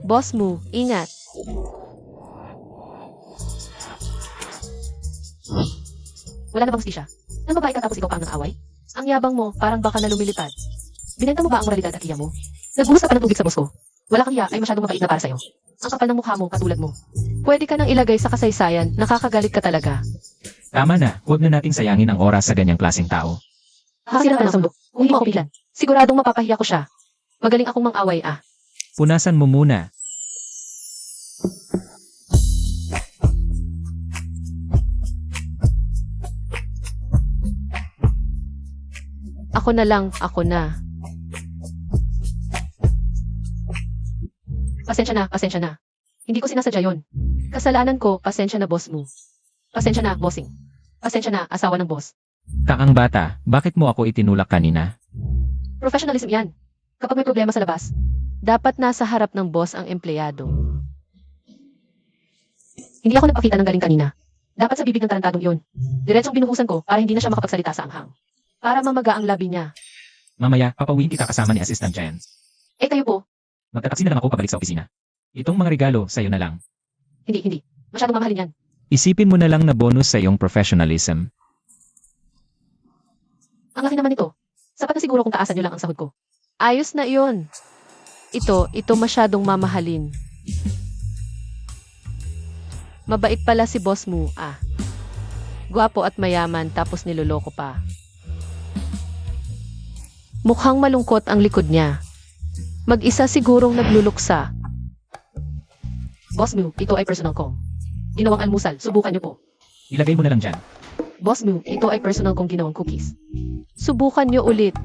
Boss mo, ingat. Wala na bang hustisya? Nang babae ka tapos ikaw pa ang nang-away? Ang yabang mo, parang baka na lumilipad. Binenta mo ba ang moralidad at iya mo? Nagbuhos ka pa ng tubig sa boss ko. Wala kang hiya ay masyadong mabait na para sa'yo. Ang kapal ng mukha mo, katulad mo. Pwede ka nang ilagay sa kasaysayan, nakakagalit ka talaga. Tama na, huwag na nating sayangin ang oras sa ganyang klaseng tao. Nakasira ka ng sundo. Kung hindi mo ako pigilan, siguradong mapapahiya ko siya. Magaling akong mang-away ah. Punasan mo muna. Ako na lang, ako na. Pasensya na, pasensya na. Hindi ko sinasadya yon. Kasalanan ko, pasensya na boss mo. Pasensya na, bossing. Pasensya na, asawa ng boss. Kaang bata, bakit mo ako itinulak kanina? Professionalism yan. Kapag may problema sa labas, Dapat nasa harap ng boss ang empleyado. hindi ako nagpakita ng galing kanina. Dapat sa bibig ng tarantadong yun. Diretsong binuhusan ko para hindi na siya makapagsalita sa anghang. Para mamaga ang labi niya. Mamaya, papauwiin kita kasama ni Assistant Jen. Eh kayo po, Magtataksi na lang ako pabalik sa opisina. Itong mga regalo, sa'yo na lang. hindi. Masyadong mamahalin yan. Isipin mo na lang na bonus sa iyong professionalism. Ang laki naman ito. Sapat na siguro kung taasan nyo lang ang sahod ko. Ayos na iyon. Ito masyadong mamahalin. Mabait pala si boss mo, ah. Gwapo at mayaman tapos niloloko pa. Mukhang malungkot ang likod niya. Mag-isa sigurong nagluluksa. Boss Mew, ito ay personal kong ginawang almusal. Subukan niyo po. Ilagay mo na lang dyan. Boss Mew, ito ay personal kong ginawang cookies. Subukan niyo ulit.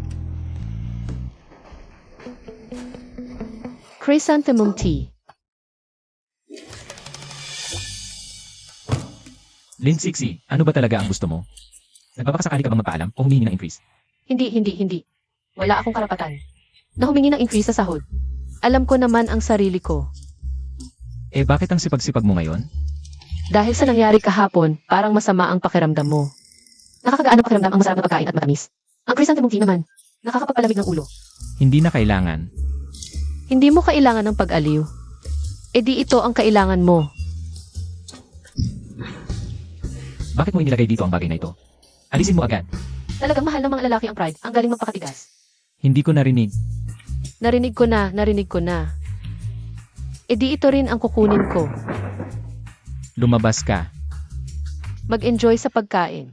Chrysanthemum tea. Lin Sixi, ano ba talaga ang gusto mo? Nagpapakasakali ka bang magpaalam o humingi ng increase? Hindi. Wala akong karapatan na humingi ng increase sa sahod. Alam ko naman ang sarili ko. Eh bakit ang sipag-sipag mo ngayon? Dahil sa nangyari kahapon, parang masama ang pakiramdam mo. Nakakagaan ang pakiramdam ang masarap na pagkain at matamis. Ang chrysanthemum tea naman, nakakapagpalamig ng ulo. Hindi na kailangan. Hindi mo kailangan ng pag-aliw. E di ito ang kailangan mo. Bakit mo inilagay dito ang bagay na ito? Alisin mo agad. Talagang mahal ng mga lalaki ang pride, ang galing magpakatigas. Hindi ko narinig. Narinig ko na. E di ito rin ang kukunin ko. Lumabas ka. Mag-enjoy sa pagkain.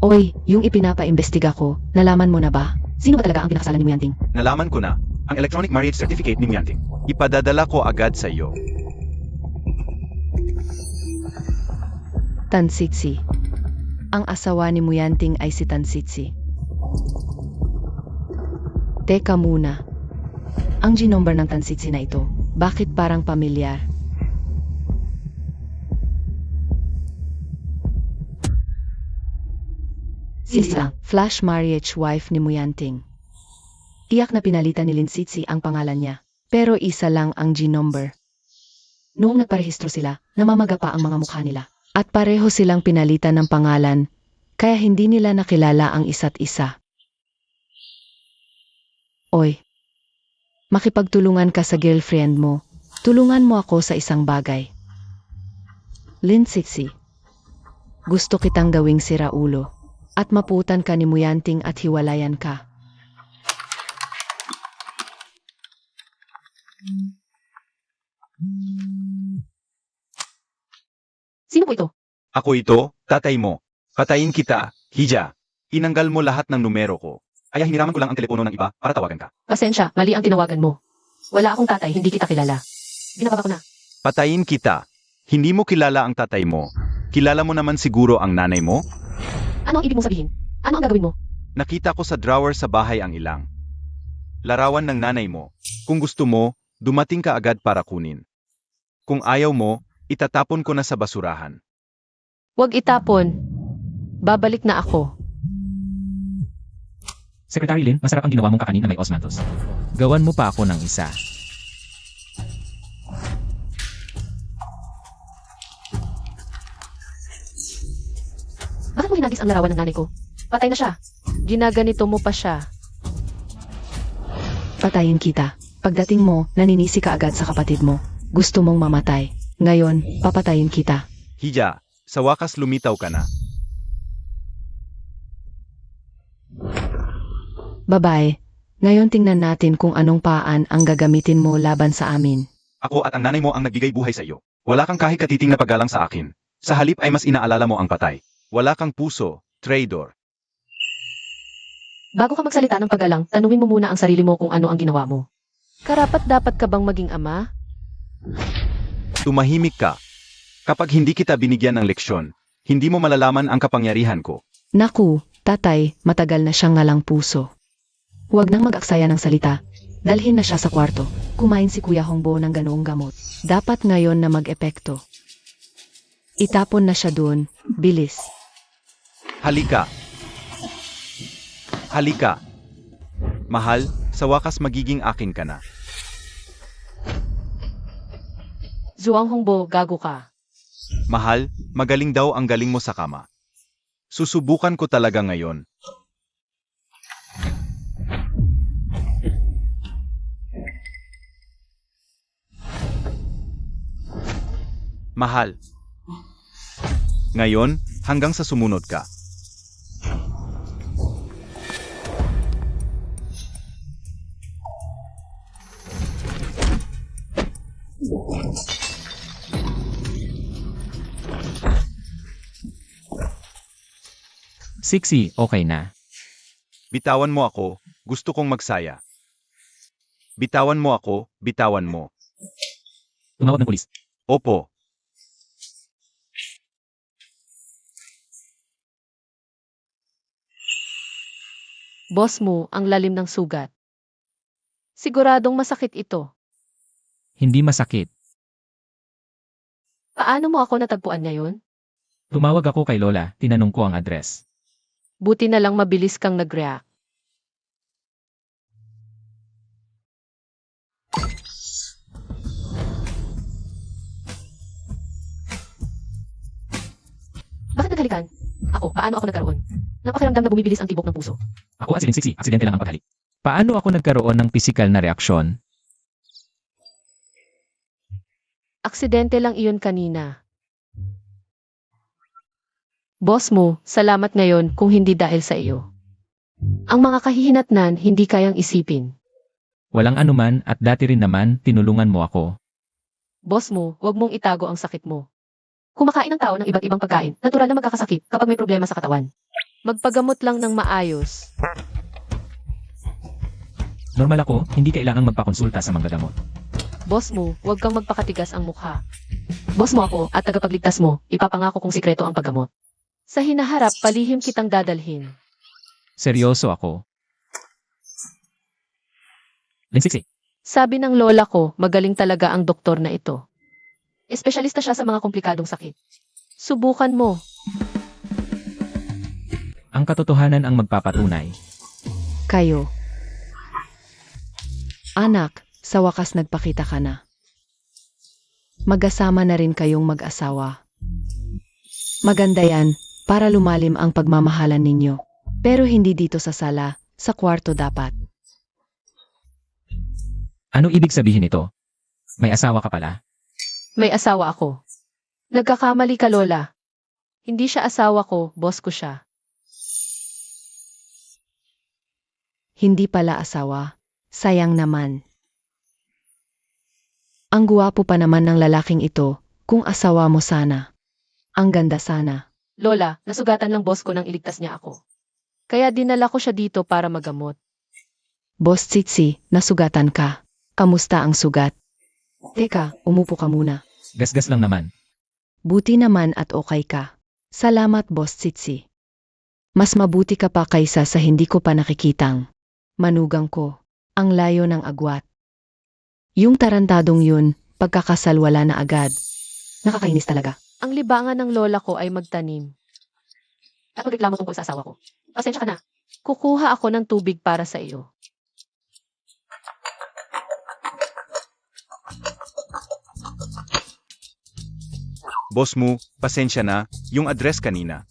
Oy, yung ipinapaimbestiga ko, nalaman mo na ba? Sino ba talaga ang pinakasalan ni Muyanting? Nalaman ko na, ang electronic marriage certificate ni Mianting. Ipadadala ko agad sa iyo. Tansitsi. Ang asawa ni Muyanting ay si Tansitsi. Teka muna. Ang G-number ng Tansitsi na ito, bakit parang pamilyar? Sisa, flash marriage wife ni Muyanting. Tiyak na pinalitan ni Linsitsi ang pangalan niya, pero isa lang ang G-number. Noong nagparehistro sila, namamaga pa ang mga mukha nila. At pareho silang pinalitan ng pangalan, kaya hindi nila nakilala ang isa't isa. Oy, makipagtulungan ka sa girlfriend mo. Tulungan mo ako sa isang bagay. Linsitsi, gusto kitang gawing siraulo. At maputan ka ni Muyanting at hiwalayan ka. Sino po ito? Ako ito, tatay mo. Patayin kita, Hija. Inanggal mo lahat ng numero ko. Kaya hiniraman ko lang ang telepono ng iba para tawagan ka. Pasensya, mali ang tinawagan mo. Wala akong tatay, hindi kita kilala. Binababa ko na. Patayin kita. Hindi mo kilala ang tatay mo. Kilala mo naman siguro ang nanay mo? Ano ang ibig mong sabihin? Ano ang gagawin mo? Nakita ko sa drawer sa bahay ang ilang larawan ng nanay mo. Kung gusto mo, dumating ka agad para kunin. Kung ayaw mo, itatapon ko na sa basurahan. Huwag itapon. Babalik na ako. Secretary Lin, masarap ang ginawa mong kakanin na may osmanthus. Gawan mo pa ako ng isa. Bakit mo hinagis ang larawan ng nanay ko? Patay na siya. Ginaganito mo pa siya. Patayin kita. Pagdating mo, naninisi ka agad sa kapatid mo. Gusto mong mamatay. Ngayon, papatayin kita. Hija, sa wakas lumitaw ka na. Babae, ngayon tingnan natin kung anong paan ang gagamitin mo laban sa amin. Ako at ang nanay mo ang nagbigay buhay sa iyo. Wala kang kahit katiting na paggalang sa akin. Sa halip ay mas inaalala mo ang patay. Wala kang puso, traitor. Bago ka magsalita ng paggalang, tanungin mo muna ang sarili mo kung ano ang ginawa mo. Karapat-dapat ka bang maging ama? Tumahimik ka. Kapag hindi kita binigyan ng leksyon, hindi mo malalaman ang kapangyarihan ko. Naku, tatay, matagal na siyang ngalang puso. Huwag nang mag-aksaya ng salita. Dalhin na siya sa kwarto. Kumain si Kuya Hongbo ng ganoong gamot. Dapat ngayon na mag-epekto. Itapon na siya doon. Bilis. Halika. Halika. Mahal, sa wakas magiging akin ka na. Zhuang Hongbo, gago ka. Mahal, magaling daw ang galing mo sa kama. Susubukan ko talaga ngayon. Mahal. Ngayon, hanggang sa sumunod ka. Sixy, okay na. Bitawan mo ako, gusto kong magsaya. Bitawan mo ako, bitawan mo. Tumawag ng pulis. Opo. Boss mo, ang lalim ng sugat. Siguradong masakit ito. Hindi masakit. Paano mo ako natagpuan ngayon? Tumawag ako kay Lola, tinanong ko ang address. Buti na lang mabilis kang nag-react. Bakit naghalikan? Paano ako nagkaroon? Napakiramdam na bumibilis ang tibok ng puso. Ako at si Sixy, aksidente lang ang paghalik. Paano ako nagkaroon ng pisikal na reaksyon? Aksidente lang iyon kanina. Boss mo, salamat ngayon kung hindi dahil sa iyo. Ang mga kahihinatnan hindi kayang isipin. Walang anuman at dati rin naman, tinulungan mo ako. Boss mo, huwag mong itago ang sakit mo. Kumakain ng tao ng iba't ibang pagkain, natural na magkakasakit kapag may problema sa katawan. Magpagamot lang ng maayos. Normal ako, hindi kailangang magpakonsulta sa manggagamot. Boss mo, huwag kang magpakatigas ang mukha. Boss mo ako at tagapagligtas mo, ipapangako kong sikreto ang paggamot. Sa hinaharap, palihim kitang dadalhin. Seryoso ako. Sixy, Sabi ng lola ko, magaling talaga ang doktor na ito. Espesyalista siya sa mga komplikadong sakit. Subukan mo. ang katotohanan ang magpapatunay. Kayo. Anak, sa wakas nagpakita ka na. Mag-asama na rin kayong mag-asawa. Maganda yan, para lumalim ang pagmamahalan ninyo. Pero hindi dito sa sala, sa kwarto dapat. Ano ibig sabihin ito? May asawa ka pala? May asawa ako. Nagkakamali ka, Lola. Hindi siya asawa ko, boss ko siya. Hindi pala asawa. Sayang naman. Ang guwapo pa naman ng lalaking ito, kung asawa mo sana. Ang ganda sana. Lola, nasugatan lang boss ko nang iligtas niya ako. Kaya dinala ko siya dito para magamot. Boss Tsitsi, nasugatan ka. Kamusta ang sugat? Teka, umupo ka muna. Gasgas lang naman. Buti naman at okay ka. Salamat, Boss Tsitsi. Mas mabuti ka pa kaysa sa hindi ko pa nakikitang. Manugang ko, ang layo ng agwat. Yung tarantadong yun, pagkakasal wala na agad. Nakakainis talaga. Ang libangan ng lola ko ay magtanim. At magreklamo tungkol sa asawa ko. Pasensya ka na. Kukuha ako ng tubig para sa iyo. Boss mo, pasensya na, yung address kanina.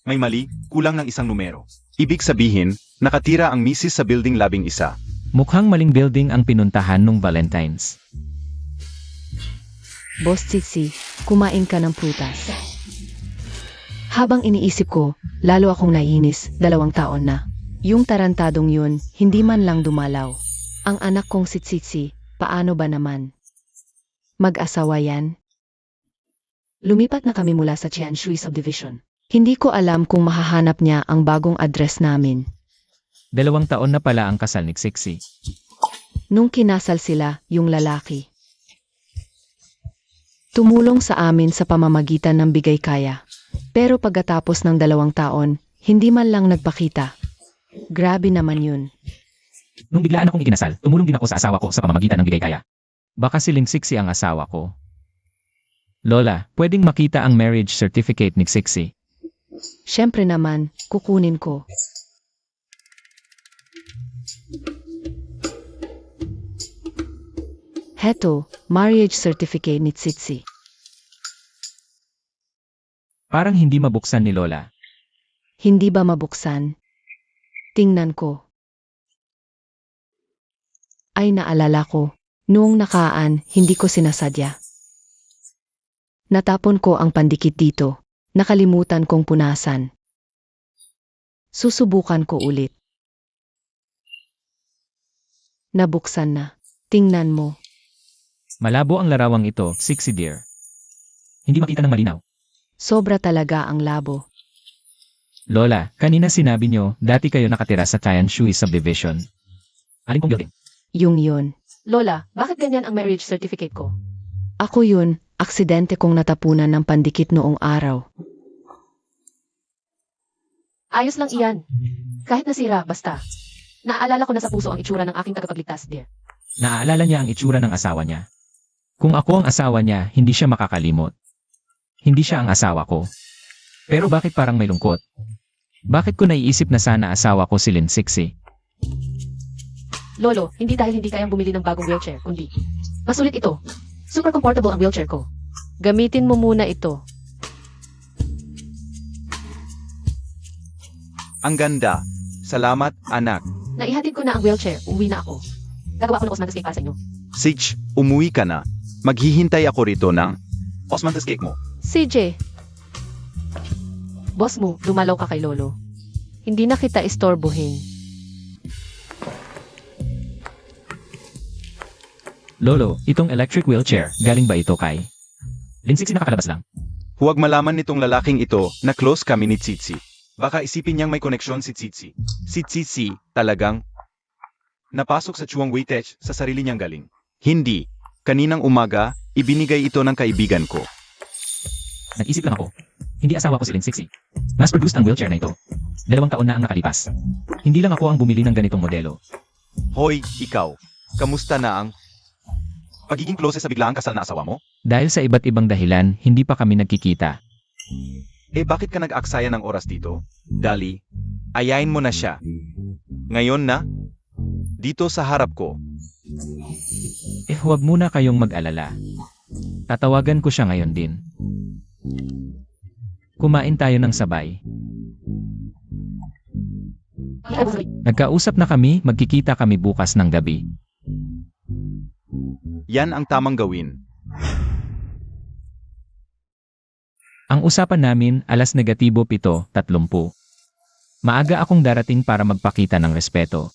May mali, kulang ng isang numero. Ibig sabihin, nakatira ang misis sa building 11. Mukhang maling building ang pinuntahan nung Valentine's. Boss Tsitsi, kumain ka ng prutas. Habang iniisip ko, lalo akong naiinis, 2 taon na. Yung tarantadong yun, hindi man lang dumalaw. Ang anak kong si Tsitsi, paano ba naman? Mag-asawa yan? Lumipat na kami mula sa Tianshui Subdivision. Hindi ko alam kung mahahanap niya ang bagong address namin. 2 taon na pala ang kasal ni Sixy. Nung kinasal sila, yung lalaki. Tumulong sa amin sa pamamagitan ng bigay kaya. Pero pagkatapos ng 2 taon, hindi man lang nagpakita. Grabe naman yun. Nung biglaan akong ikinasal, tumulong din ako sa asawa ko sa pamamagitan ng bigay kaya. Baka si Sixy ang asawa ko. Lola, pwedeng makita ang marriage certificate ni Sixy. Siyempre naman, kukunin ko. Heto, marriage certificate ni Tsitsi. Parang hindi mabuksan ni Lola. Hindi ba mabuksan? Tingnan ko. Ay naalala ko, noong nakaan, hindi ko sinasadya. Natapon ko ang pandikit dito. Nakalimutan kong punasan. Susubukan ko ulit. Nabuksan na. Tingnan mo. Malabo ang larawang ito, Sixy dear. Hindi makita ng malinaw. Sobra talaga ang labo. Lola, kanina sinabi nyo, dati kayo nakatira sa Tianshui Subdivision. Alin pong building? Yung yun. Lola, bakit ganyan ang marriage certificate ko? Ako yun, aksidente kong natapunan ng pandikit noong araw. Ayos lang iyan. Kahit nasira, basta. Naaalala ko na sa puso ang itsura ng aking tagapagligtas, dear. Naaalala niya ang itsura ng asawa niya. Kung ako ang asawa niya, hindi siya makakalimot. Hindi siya ang asawa ko. Pero bakit parang may lungkot? Bakit ko naiisip na sana asawa ko si Sixy? Lolo, hindi dahil hindi kayang bumili ng bagong wheelchair, kundi masulit ito. Super comfortable ang wheelchair ko. Gamitin mo muna ito. Ang ganda. Salamat, anak. Naihatid ko na ang wheelchair, uwi na ako. Gagawa ko ng Osmanthus cake para sa inyo. Sitch, umuwi ka na. Maghihintay ako rito ng Osmanthus cake mo. CJ, Boss mo, dumalaw ka kay Lolo. hindi na kita istorbohin. Lolo, itong electric wheelchair, galing ba ito kay? Sixy nakakalabas lang. Huwag malaman nitong lalaking ito na close kami ni Tsitsi. Baka isipin niyang may koneksyon si Tsitsi. Si Tsitsi, talagang napasok sa Chuang Weitech sa sarili niyang galing. Hindi. Kaninang umaga, ibinigay ito ng kaibigan ko. Nag-isip lang ako. Hindi asawa ko si Sixy. Mass-produced ang wheelchair na ito. 2 taon na ang nakalipas. Hindi lang ako ang bumili ng ganitong modelo. Hoy, ikaw. Kamusta na ang pagiging close sa biglaang kasal na asawa mo? Dahil sa iba't ibang dahilan, hindi pa kami nagkikita. Eh bakit ka nag-aksaya ng oras dito? Dali, ayain mo na siya. Ngayon na? Dito sa harap ko. Huwag muna kayong mag-alala. Tatawagan ko siya ngayon din. Kumain tayo ng sabay. Nagkausap na kami, magkikita kami bukas ng gabi. Yan ang tamang gawin. Ang usapan namin, -7:30. Maaga akong darating para magpakita ng respeto.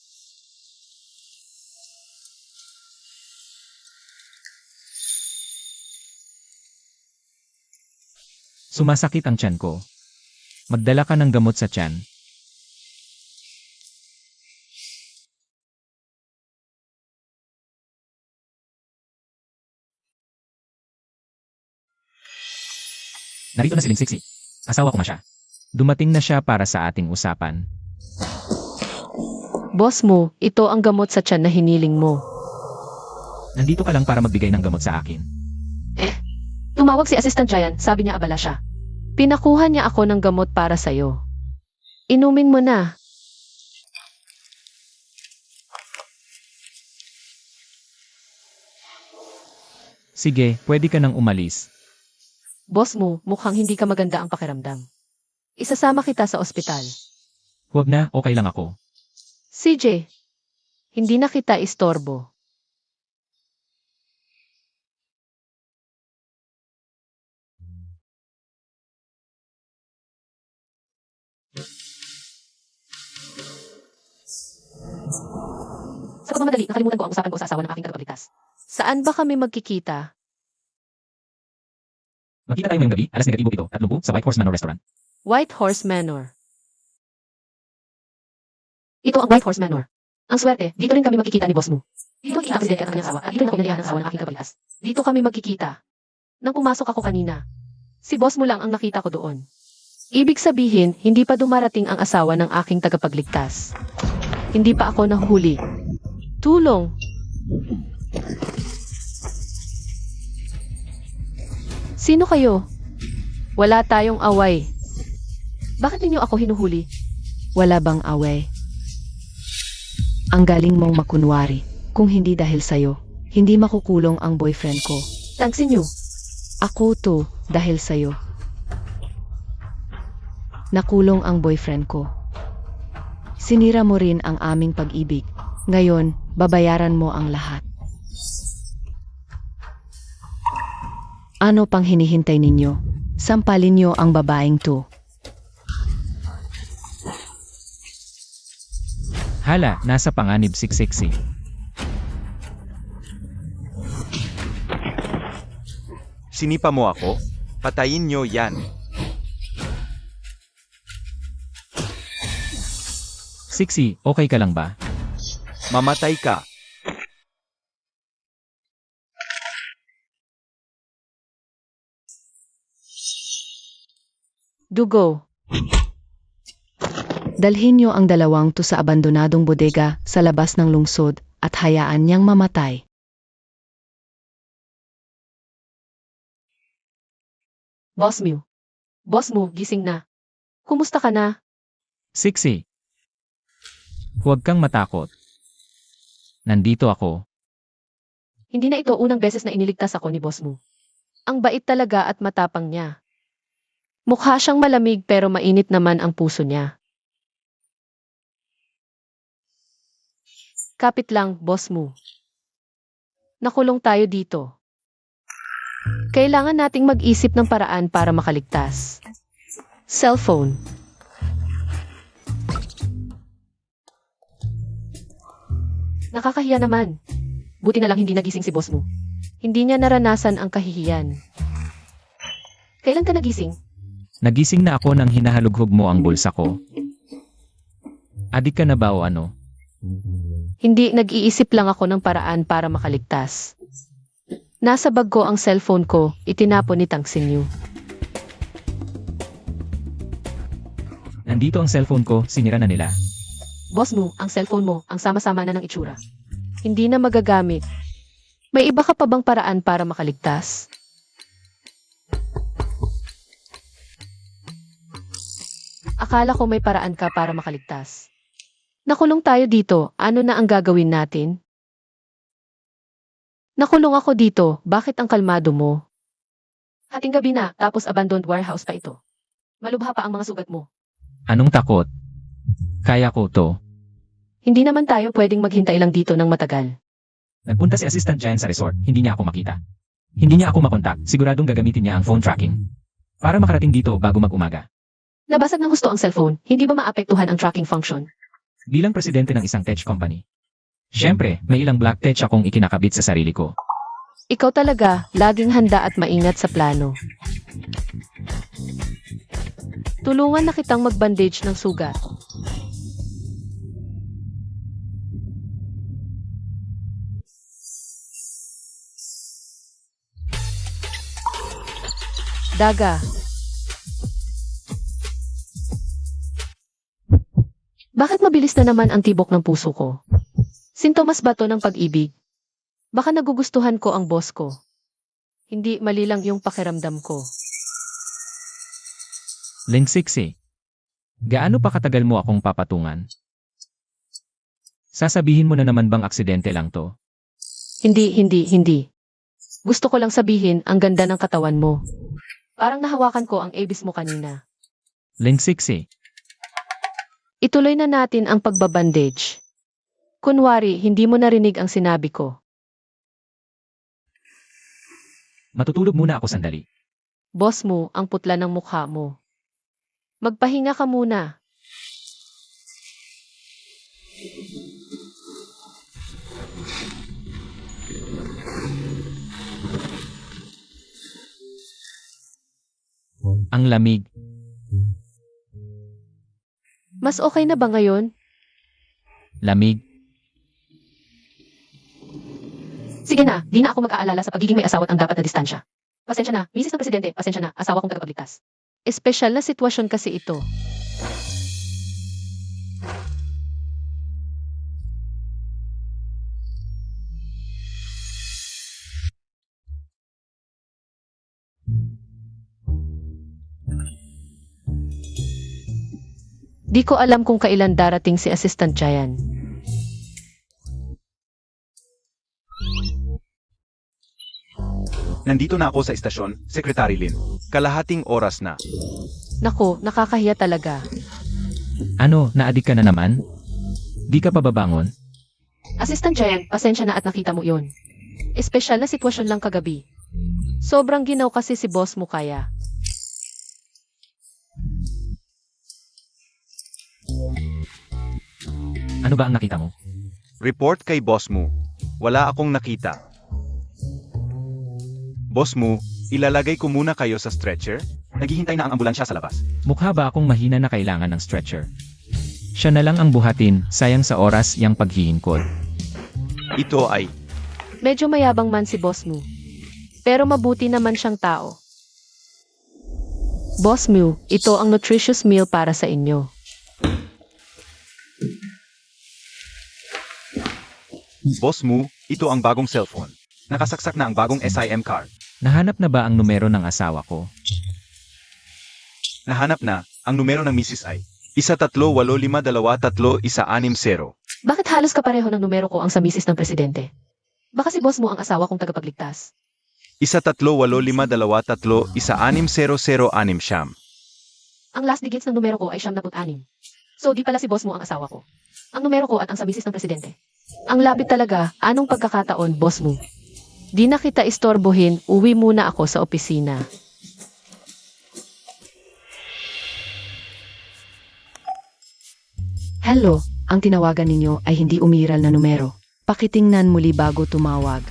Sumasakit ang tiyan ko. Magdala ka ng gamot sa tiyan. Narito na si Sixy. Asawa ko na siya. Dumating na siya para sa ating usapan. Boss mo, ito ang gamot sa tiyan na hiniling mo. Nandito ka lang para magbigay ng gamot sa akin. Tumawag si Assistant Giant, sabi niya abala siya. Pinakuha niya ako ng gamot para sa'yo. Inumin mo na. Sige, pwede ka nang umalis. Boss mo, mukhang hindi ka maganda ang pakiramdam. Isasama kita sa ospital. Huwag na, okay lang ako. CJ, hindi na kita istorbo. Sa pagmamadali, nakalimutan ko ang usapan ko sa asawa ng aking tagapagligtas. Saan ba kami magkikita? Magkita tayo ngayong gabi, alas negatibo ito, 30 sa White Horse Manor Restaurant. White Horse Manor. Ito ang White Horse Manor. Ang swerte, dito rin kami magkikita ni boss mo. Dito magkikita ang presidente at ang kanyang asawa at dito rin ako inalihan ng asawa ng aking tagapagligtas. Dito kami magkikita. Nang pumasok ako kanina, si boss mo lang ang nakita ko doon. Ibig sabihin, hindi pa dumarating ang asawa ng aking tagapagligtas. Hindi pa ako nahuli. Tulong! Sino kayo? Wala tayong away. Bakit ninyo ako hinuhuli? Wala bang away? Ang galing mong makunwari. Kung hindi dahil sa'yo, hindi makukulong ang boyfriend ko. Tangsin nyo. Ako to, dahil sa'yo. Nakulong ang boyfriend ko. Sinira mo rin ang aming pag-ibig. Ngayon, babayaran mo ang lahat. Ano pang hinihintay ninyo? Sampalin niyo ang babaeng to. Hala, nasa panganib siksiksi. Sinipa mo ako? Patayin nyo yan. Siksi, okay ka lang ba? Mamatay ka. Dugo. Dalhin niyo ang dalawang to sa abandonadong bodega sa labas ng lungsod at hayaan niyang mamatay. Boss mo. Boss mo, gising na. Kumusta ka na? Siksi. Huwag kang matakot. Nandito ako. Hindi na ito unang beses na iniligtas ako ni boss mo. Ang bait talaga at matapang niya. Mukha siyang malamig pero mainit naman ang puso niya. Kapit lang, boss mo. Nakulong tayo dito. Kailangan nating mag-isip ng paraan para makaligtas. Cellphone. Nakakahiya naman. Buti na lang hindi nagising si boss mo. Hindi niya naranasan ang kahihiyan. Kailan ka nagising? Nagising na ako nang hinahalughog mo ang bulsa ko. Adik ka na ba o ano? Hindi, nag-iisip lang ako ng paraan para makaligtas. Nasa bag ko ang cellphone ko, itinapon ni Tang Sinyu. Nandito ang cellphone ko, sinira na nila. Boss mo, ang cellphone mo, ang sama-sama na ng itsura. Hindi na magagamit. May iba ka pa bang paraan para makaligtas? Akala ko may paraan ka para makaligtas. Nakulong tayo dito, ano na ang gagawin natin? Nakulong ako dito, bakit ang kalmado mo? Hating gabi na, tapos abandoned warehouse pa ito. Malubha pa ang mga sugat mo. Anong takot? Kaya ko to. Hindi naman tayo pwedeng maghintay lang dito ng matagal. Nagpunta si assistant dyan sa resort, hindi niya ako makita. Hindi niya ako makontak, siguradong gagamitin niya ang phone tracking. Para makarating dito bago mag-umaga. Nabasag ng gusto ang cellphone, hindi ba maapektuhan ang tracking function? Bilang presidente ng isang tech company. Siyempre, may ilang black tech akong ikinakabit sa sarili ko. Ikaw talaga, laging handa at maingat sa plano. Tulungan na kitang mag-bandage ng sugat. Daga. Bakit mabilis na naman ang tibok ng puso ko? Sintomas ba to ng pag-ibig? Baka nagugustuhan ko ang boss ko. Hindi mali lang yung pakiramdam ko. Lingsiksi. Gaano pa katagal mo akong papatungan? Sasabihin mo na naman bang aksidente lang to? Hindi. Gusto ko lang sabihin, ang ganda ng katawan mo. Parang nahawakan ko ang abis mo kanina. Lingsiksi. Ituloy na natin ang pagbabandage. Kunwari, hindi mo narinig ang sinabi ko. Matutulog muna ako sandali. Boss mo, ang putla ng mukha mo. Magpahinga ka muna. Ang lamig. Mas okay na ba ngayon? Lamig. Sige na, di na ako mag-aalala sa pagiging may asawa at ang dapat na distansya. Pasensya na, misis ng presidente, pasensya na, asawa kong tagapagligtas. Espesyal na sitwasyon kasi ito. Di ko alam kung kailan darating si Assistant Jayan. Nandito na ako sa istasyon, Secretary Lin. Kalahating oras na. Nako, nakakahiya talaga. Ano, naadik ka na naman? Di ka pa babangon? Assistant Jayan, pasensya na at nakita mo yun. Espesyal na sitwasyon lang kagabi. Sobrang ginaw kasi si boss mo kaya. Ano ba ang nakita mo? Report kay boss mo. Wala akong nakita. Boss mo, ilalagay ko muna kayo sa stretcher? Naghihintay na ang ambulansya sa labas. Mukha ba akong mahina na kailangan ng stretcher? Siya na lang ang buhatin, sayang sa oras yang paghihingkod. Ito ay, Medyo mayabang man si boss mo. Pero mabuti naman siyang tao. Boss mo, ito ang nutritious meal para sa inyo. boss mo, ito ang bagong cellphone. Nakasaksak na ang bagong SIM card. Nahanap na ba ang numero ng asawa ko? Nahanap na, ang numero ng misis ay 138523160. Bakit halos kapareho ng numero ko ang sa misis ng presidente? Baka si boss mo ang asawa kong tagapagligtas. 13852316006. Ang last digits ng numero ko ay 76. So di pala si boss mo ang asawa ko. Ang numero ko at ang sa misis ng presidente. Ang lapit talaga, anong pagkakataon, boss mo? Di na kita istorbohin, uwi muna ako sa opisina. Hello, ang tinawagan ninyo ay hindi umiral na numero. Pakitingnan muli bago tumawag.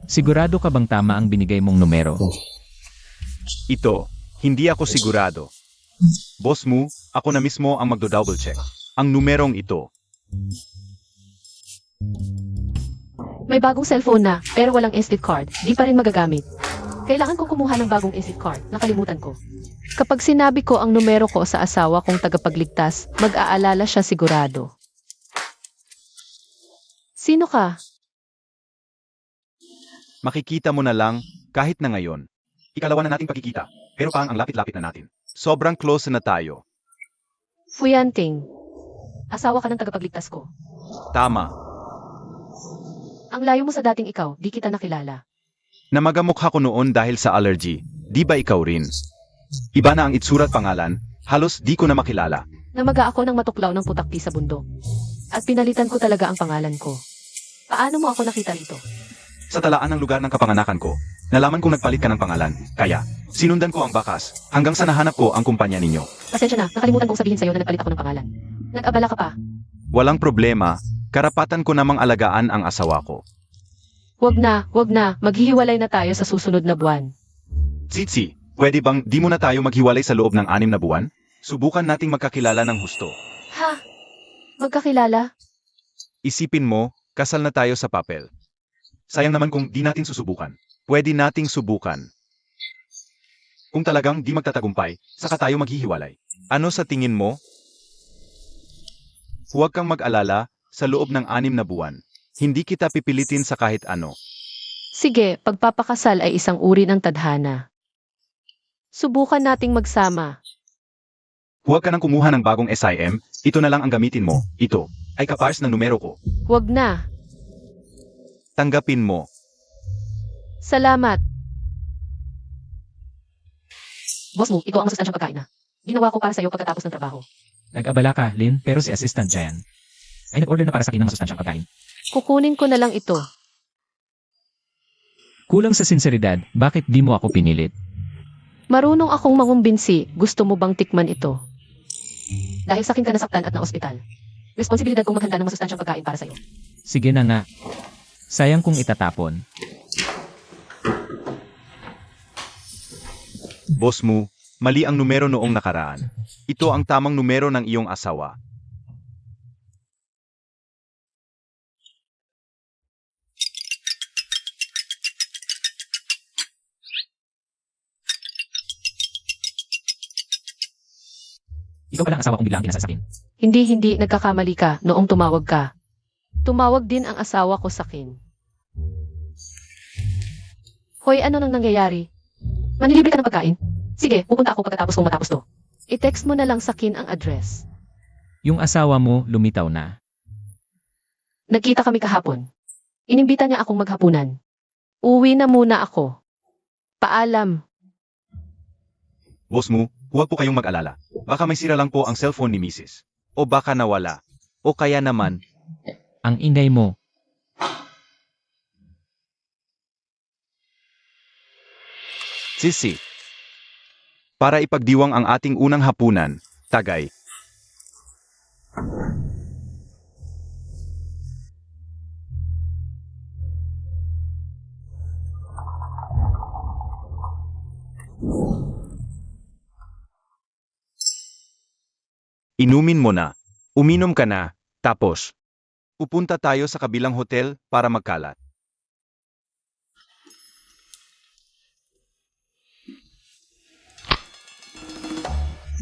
Sigurado ka bang tama ang binigay mong numero? Ito, hindi ako sigurado. Boss mo, ako na mismo ang magdo-double check. Ang numerong ito. May bagong cellphone na, pero walang instant card. Di pa rin magagamit. Kailangan kong kumuha ng bagong instant card. Nakalimutan ko. Kapag sinabi ko ang numero ko sa asawa kong tagapagligtas, mag-aalala siya sigurado. Sino ka? Makikita mo na lang, kahit na ngayon. Ikalawa na nating pagkikita, pero pang ang lapit-lapit na natin. Sobrang close na tayo. Fuyanting. Asawa ka ng tagapagligtas ko. Tama. Ang layo mo sa dating ikaw, di kita nakilala. Namagamukha ko noon dahil sa allergy. Di ba ikaw rin? Iba na ang itsura at pangalan, halos di ko na makilala. Namaga ako ng matuklaw ng putakti sa bundok. At pinalitan ko talaga ang pangalan ko. Paano mo ako nakita rito? Sa talaan ng lugar ng kapanganakan ko, nalaman kong nagpalit ka ng pangalan. Kaya, sinundan ko ang bakas, hanggang sa nahanap ko ang kumpanya ninyo. Pasensya na, nakalimutan kong sabihin sa'yo na nagpalit ako ng pangalan. Nag-abala ka pa. Walang problema, karapatan ko namang alagaan ang asawa ko. Wag na, maghihiwalay na tayo sa susunod na buwan. Tsitsi, pwede bang di mo na tayo maghiwalay sa loob ng 6 na buwan? Subukan nating magkakilala ng husto. Ha? Magkakilala? Isipin mo, kasal na tayo sa papel. Sayang naman kung di natin susubukan. Pwede nating subukan. Kung talagang di magtatagumpay, saka tayo maghihiwalay. Ano sa tingin mo? Huwag kang mag-alala, sa loob ng 6 na buwan. Hindi kita pipilitin sa kahit ano. Sige, pagpapakasal ay isang uri ng tadhana. Subukan nating magsama. Huwag ka nang kumuha ng bagong SIM, ito na lang ang gamitin mo. Ito ay kapars na numero ko. Wag na. Tanggapin mo. Salamat. Boss mo, ito ang masustansyang pagkain na. Ginawa ko para sa'yo pagkatapos ng trabaho. Nag-abala ka, Lin, pero si Assistant Jan ay nag-order na para sa akin ng masustansyang pagkain. Kukunin ko na lang ito. Kulang sa sinseridad, bakit di mo ako pinilit? Marunong akong mangumbinsi, gusto mo bang tikman ito? Dahil sa akin ka nasaktan at na-ospital. Responsibilidad kong maghanda ng masustansyang pagkain para sa'yo. Sige na nga. Sayang kung itatapon. Boss Mu, mali ang numero noong nakaraan. Ito ang tamang numero ng iyong asawa. Ikaw pala ang asawa kong biglang kinasasakin. Hindi, nagkakamali ka noong tumawag ka. Tumawag din ang asawa ko sa akin. Hoy, ano nang nangyayari? Manilibre ka ng pagkain? Sige, pupunta ako pagkatapos kong matapos to. I-text mo na lang sa akin ang address. Yung asawa mo lumitaw na. Nagkita kami kahapon. Inimbita niya akong maghapunan. Uwi na muna ako. Paalam. Boss Mu, huwag po kayong mag-alala. Baka may sira lang po ang cellphone ni Mrs. O baka nawala. O kaya naman, Ang ingay mo. Sisi. Para ipagdiwang ang ating unang hapunan, Tagay. Inumin mo na. Uminom ka na. Tapos, pupunta tayo sa kabilang hotel para magkalat.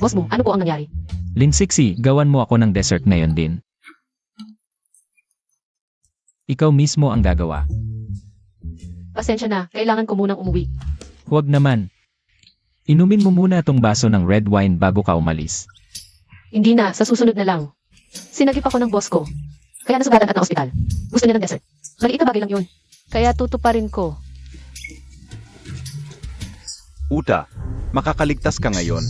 Boss mo, ano po ang nangyari? Linsiksi, gawan mo ako ng dessert ngayon din. Ikaw mismo ang gagawa. Pasensya na, kailangan ko munang umuwi. Huwag naman. Inumin mo muna tong baso ng red wine bago ka umalis. Hindi na, sa susunod na lang. Sinagip ako ng boss ko. Kaya nasugatan at na-ospital. Gusto niya ng dessert. Maliit na bagay lang yun. Kaya tutuparin ko. Uta, makakaligtas ka ngayon.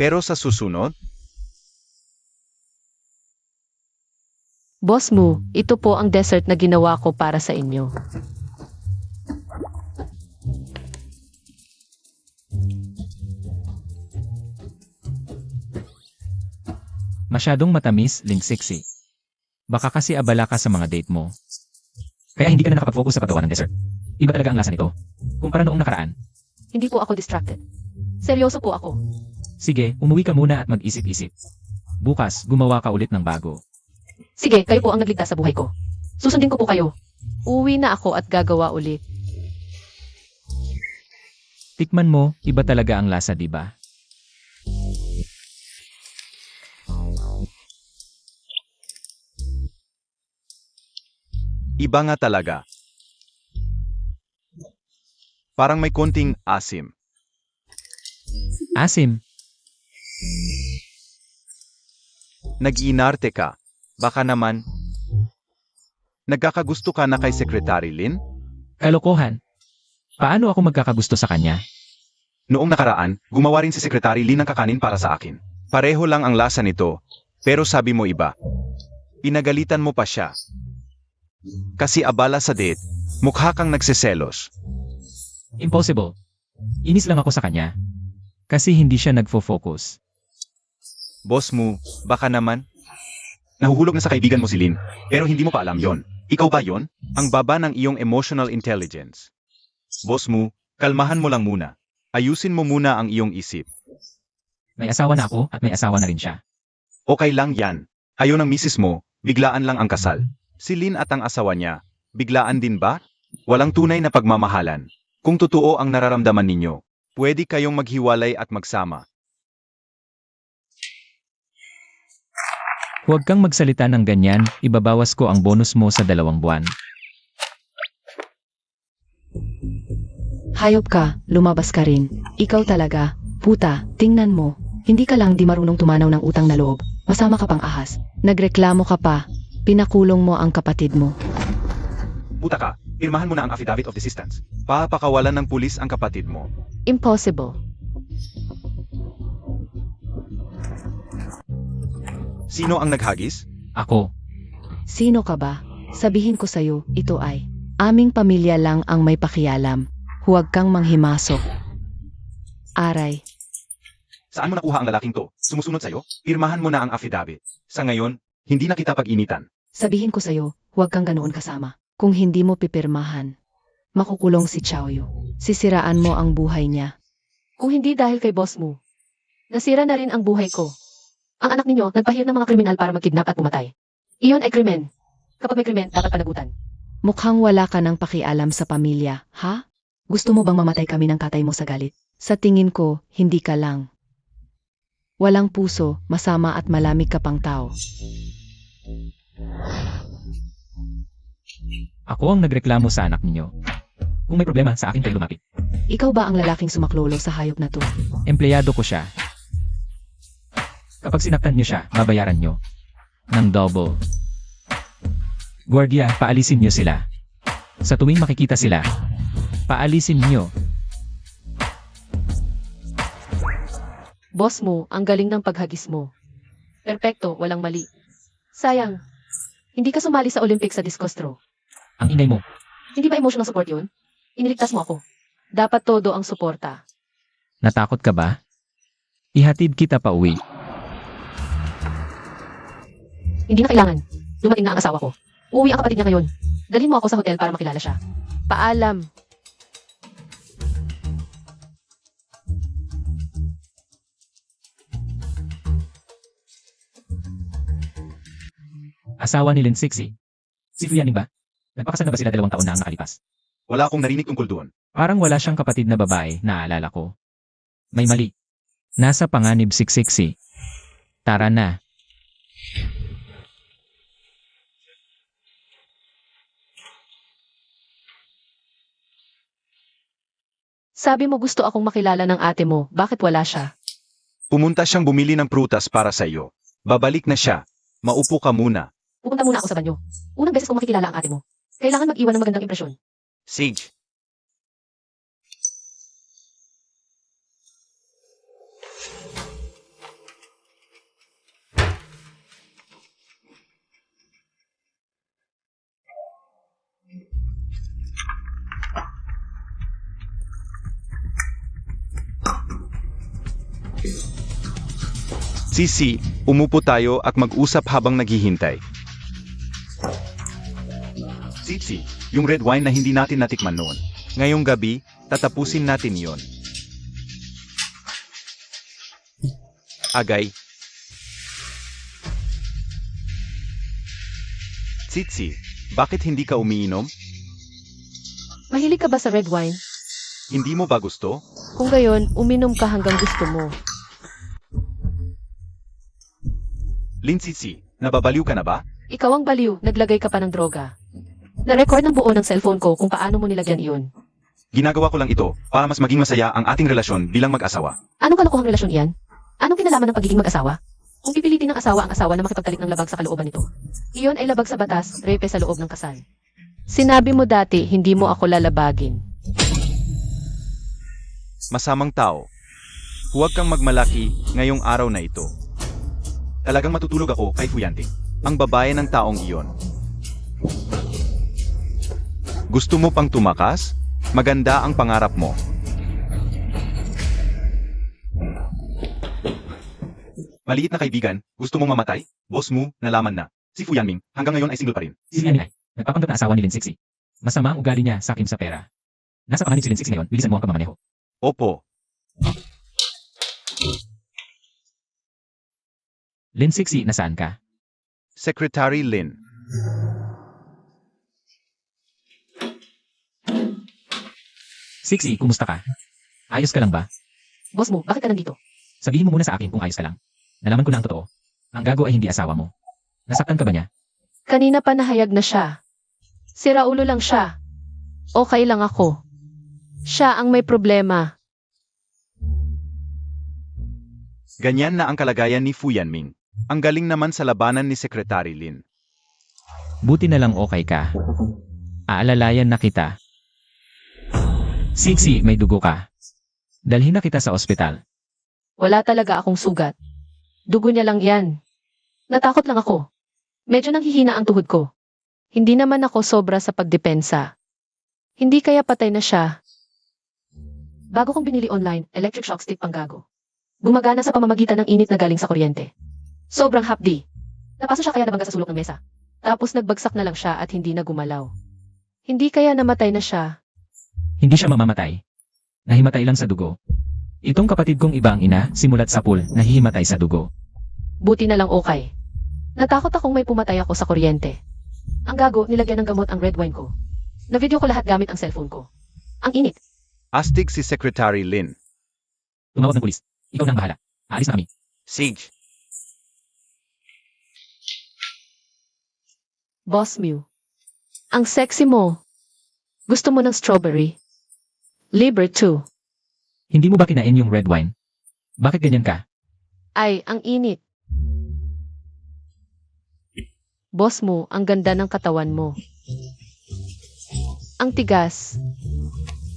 Pero sa susunod, Boss mo, ito po ang dessert na ginawa ko para sa inyo. Masyadong matamis, Linsiksi. Baka kasi abala ka sa mga date mo. Kaya hindi ka na nakapag-focus sa paggawa ng dessert. Iba talaga ang lasa nito. Kumpara noong nakaraan. Hindi po ako distracted. Seryoso po ako. Sige, umuwi ka muna at mag-isip-isip. Bukas, gumawa ka ulit ng bago. Sige, kayo po ang nagligtas sa buhay ko. Susundin ko po kayo. Uwi na ako at gagawa ulit. Tikman mo, iba talaga ang lasa, di ba? iba nga talaga. Parang may konting asim. Asim. Nag-iinarte ka. Baka naman, nagkakagusto ka na kay Secretary Lin? Kalokohan. Paano ako magkakagusto sa kanya? Noong nakaraan, gumawa rin si Secretary Lin ng kakanin para sa akin. Pareho lang ang lasa nito, pero sabi mo iba. Pinagalitan mo pa siya. Kasi abala sa date, mukha kang nagseselos. Impossible. Inis lang ako sa kanya. Kasi hindi siya nagfo-focus. Boss mo, baka naman? Nahuhulog na sa kaibigan mo si Lin, pero hindi mo pa alam yon. Ikaw ba yon? Ang baba ng iyong emotional intelligence. Boss mo, kalmahan mo lang muna. Ayusin mo muna ang iyong isip. May asawa na ako at may asawa na rin siya. Okay lang yan. Ayaw ng misis mo, biglaan lang ang kasal. Si Lin at ang asawa niya, biglaan din ba? Walang tunay na pagmamahalan. Kung totoo ang nararamdaman ninyo, pwede kayong maghiwalay at magsama. Huwag kang magsalita ng ganyan, ibabawas ko ang bonus mo sa 2 buwan. Hayop ka, lumabas ka rin. Ikaw talaga, puta, tingnan mo. Hindi ka lang di marunong tumanaw ng utang na loob. Masama ka pang ahas. Nagreklamo ka pa. Pinakulong mo ang kapatid mo. Puta ka, pirmahan mo na ang affidavit of desistance. Papakawalan ng pulis ang kapatid mo. Impossible. Sino ang naghagis? Ako. Sino ka ba? Sabihin ko sa'yo, ito ay aming pamilya lang ang may pakialam. Huwag kang manghimasok. Aray, Saan mo nakuha ang lalaking to? Sumusunod sa'yo? Pirmahan mo na ang affidavit. Sa ngayon, hindi na kita pag-initan. sabihin ko sa'yo, huwag kang ganoon kasama. Kung hindi mo pipirmahan, makukulong si Chaoyu. Sisiraan mo ang buhay niya. Kung hindi dahil kay boss mo, nasira na rin ang buhay ko. Ang anak ninyo, nagpahir ng mga kriminal para magkidnap at pumatay. Iyon ay krimen. Kapag may krimen, dapat panagutan. Mukhang wala ka ng pakialam sa pamilya, ha? Gusto mo bang mamatay kami ng katay mo sa galit? Sa tingin ko, hindi ka lang. Walang puso, masama at malamig ka pang tao. Ako ang nagreklamo sa anak ninyo. Kung may problema, sa akin kayo lumapit. Ikaw ba ang lalaking sumaklolo sa hayop na to? Empleyado ko siya. Kapag sinaktan niyo siya, babayaran niyo. Ng double. Guardia, paalisin niyo sila. Sa tuwing makikita sila, paalisin niyo. Boss mo, ang galing ng paghagis mo. Perpekto, walang mali. Sayang, hindi ka sumali sa Olympics sa discus throw. Ang ingay mo. Hindi ba emotional support yun? Iniligtas mo ako. Dapat todo ang suporta. Natakot ka ba? Ihatid kita pa uwi. Hindi na kailangan. Dumating na ang asawa ko. Uuwi ang kapatid niya ngayon. Dalhin mo ako sa hotel para makilala siya. Paalam. Asawa ni Lin Sixi. Si Fuyaning ba? Nagpakasal na ba sila 2 taon na ang nakalipas? Wala akong narinig tungkol doon. Parang wala siyang kapatid na babae, naalala ko. May mali. Nasa panganib si Sixi. Tara na. Sabi mo gusto akong makilala ng ate mo. Bakit wala siya? Pumunta siyang bumili ng prutas para sa iyo. Babalik na siya. Maupo ka muna. Pupunta muna ako sa banyo. Unang beses kong makikilala ang ate mo. Kailangan mag-iwan ng magandang impresyon. Sage. Sisi, umupo tayo at mag-usap habang naghihintay. Sisi, yung red wine na hindi natin natikman noon. Ngayong gabi, tatapusin natin yon. Agay. Sitsi, bakit hindi ka umiinom? Mahilig ka ba sa red wine? Hindi mo ba gusto? Kung gayon, uminom ka hanggang gusto mo. Linsitsi, nababaliw ka na ba? Ikaw ang baliw, naglagay ka pa ng droga. Na-record ng buo ng cellphone ko kung paano mo nilagyan iyon. Ginagawa ko lang ito para mas maging masaya ang ating relasyon bilang mag-asawa. Anong kalokohang relasyon iyan? Anong kinalaman ng pagiging mag-asawa? Kung pipilitin ng asawa ang asawa na makipagtalik ng labag sa kalooban nito, iyon ay labag sa batas, rape sa loob ng kasal. Sinabi mo dati, hindi mo ako lalabagin. Masamang tao. Huwag kang magmalaki ngayong araw na ito. Talagang matutulog ako kay Fuyanting, ang babae ng taong iyon. Gusto mo pang tumakas? Maganda ang pangarap mo. Maliit na kaibigan, gusto mong mamatay? Boss mo, nalaman na. Si Fuyanming, hanggang ngayon ay single pa rin. Si Fuyaning ay, nagpapanggap na asawa ni Lin Sixi. Masama ang ugali niya sa akin sa pera. Nasa panganib si Lin Sixi ngayon, bilisan mo ang pagmamaneho. Opo, Lin Sixi, nasaan ka? Secretary Lin. Sixi, kumusta ka? Ayos ka lang ba? Boss mo, bakit ka nandito? Sabihin mo muna sa akin kung ayos ka lang. Nalaman ko na ang totoo. Ang gago ay hindi asawa mo. Nasaktan ka ba niya? Kanina pa nahayag na siya. Sira ulo lang siya. Okay lang ako. Siya ang may problema. Ganyan na ang kalagayan ni Fuyanming. Ang galing naman sa labanan ni Secretary Lin. Buti na lang okay ka. Aalalayan na kita. Sixi, may dugo ka. Dalhin na kita sa ospital. Wala talaga akong sugat. Dugo niya lang yan. Natakot lang ako. Medyo nanghihina ang tuhod ko. Hindi naman ako sobra sa pagdepensa. Hindi kaya patay na siya. Bago kong binili online, electric shock stick pang gago. Gumagana sa pamamagitan ng init na galing sa kuryente. Sobrang hapdi. Napaso siya kaya nabangga sa sulok ng mesa. Tapos nagbagsak na lang siya at hindi na gumalaw. Hindi kaya namatay na siya. Hindi siya mamamatay. Nahimatay lang sa dugo. Itong kapatid kong iba ang ina, simulat sa pool, nahihimatay sa dugo. Buti na lang okay. Natakot akong may pumatay ako sa kuryente. Ang gago, nilagyan ng gamot ang red wine ko. Na-video ko lahat gamit ang cellphone ko. Ang init. Astig si Secretary Lin. Tumawag ng pulis. Ikaw na ang bahala. Aalis na kami. Siege. Boss Mew. Ang sexy mo. Gusto mo ng strawberry? Libre 2. Hindi mo ba kinain yung red wine? Bakit ganyan ka? Ay, ang init. Boss mo, ang ganda ng katawan mo. Ang tigas.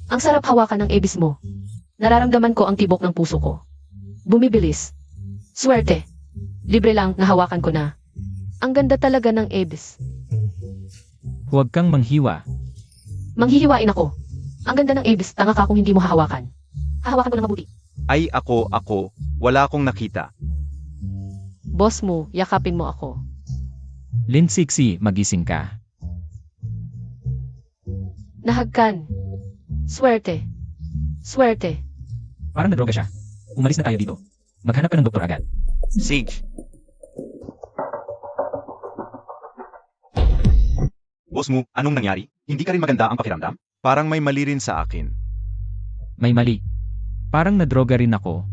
Ang sarap hawakan ng ebis mo. Nararamdaman ko ang tibok ng puso ko. Bumibilis. Swerte. Libre lang, nahawakan ko na. Ang ganda talaga ng ebis. Huwag kang manghiwa. Manghihiwain ako. Ang ganda ng ebis, tanga ka kung hindi mo hahawakan. Hahawakan ko ng mabuti. Ay ako, wala akong nakita. Boss mo, yakapin mo ako. Lin Sixi, magising ka. Nahagkan. Swerte. Swerte. Parang nadroga siya. Umalis na tayo dito. Maghanap ka ng doktor agad. Siege. Boss mo, anong nangyari? Hindi ka rin maganda ang pakiramdam? Parang may mali rin sa akin. May mali. Parang nadroga rin ako.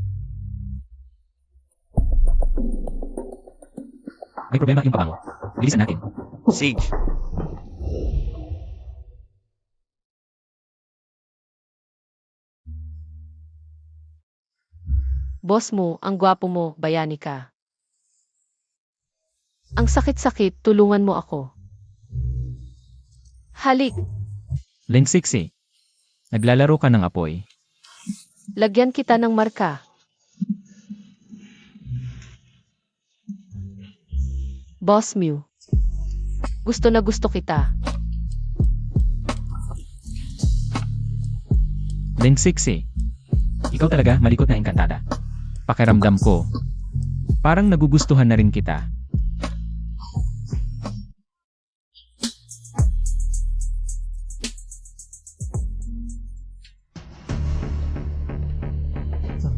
May problema yung pabango. Bilisan natin. Siege. Boss mo, ang gwapo mo, bayani ka. Ang sakit-sakit, tulungan mo ako. Halik, Lin Sixi. Naglalaro ka ng apoy. lagyan kita ng marka. Boss Mew. Gusto na gusto kita. Lin Sixi. Ikaw talaga malikot na engkantada. Pakiramdam ko. Parang nagugustuhan na rin kita.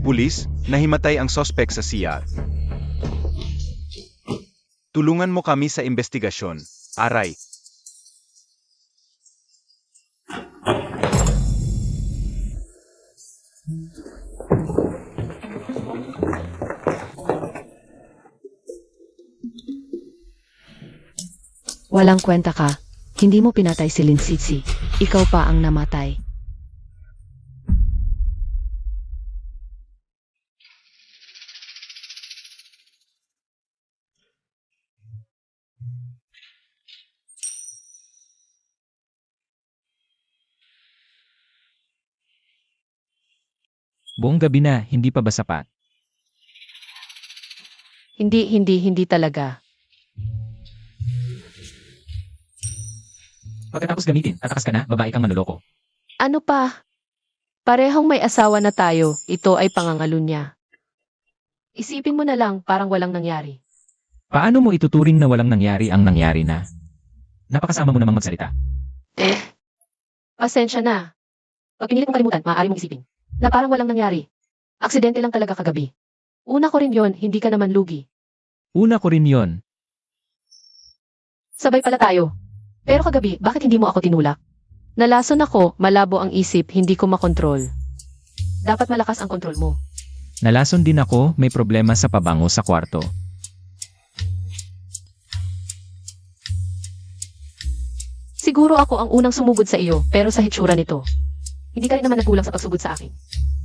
Pulis, nahimatay ang sospek sa CR. Tulungan mo kami sa investigasyon. Aray. Walang kwenta ka. Hindi mo pinatay si Lin Sixi. Ikaw pa ang namatay. Buong gabi na, hindi pa ba sapat? Hindi talaga. Pagkatapos gamitin, tatakas ka na, babae kang manloloko. Ano pa? Parehong may asawa na tayo, ito ay pangangalo niya. Isipin mo na lang, parang walang nangyari. Paano mo ituturing na walang nangyari ang nangyari na? Napakasama mo namang magsalita. Pasensya na. Pag pinilit mong kalimutan, maaari mong isipin na parang walang nangyari. Aksidente lang talaga kagabi. Una ko rin yon, hindi ka naman lugi. Una ko rin yon. Sabay pala tayo. Pero kagabi, bakit hindi mo ako tinulak? Nalason ako, malabo ang isip, hindi ko makontrol. Dapat malakas ang kontrol mo. Nalason din ako, may problema sa pabango sa kwarto. Siguro ako ang unang sumugod sa iyo, pero sa hitsura nito. Hindi ka rin naman nagkulang sa pagsugod sa akin.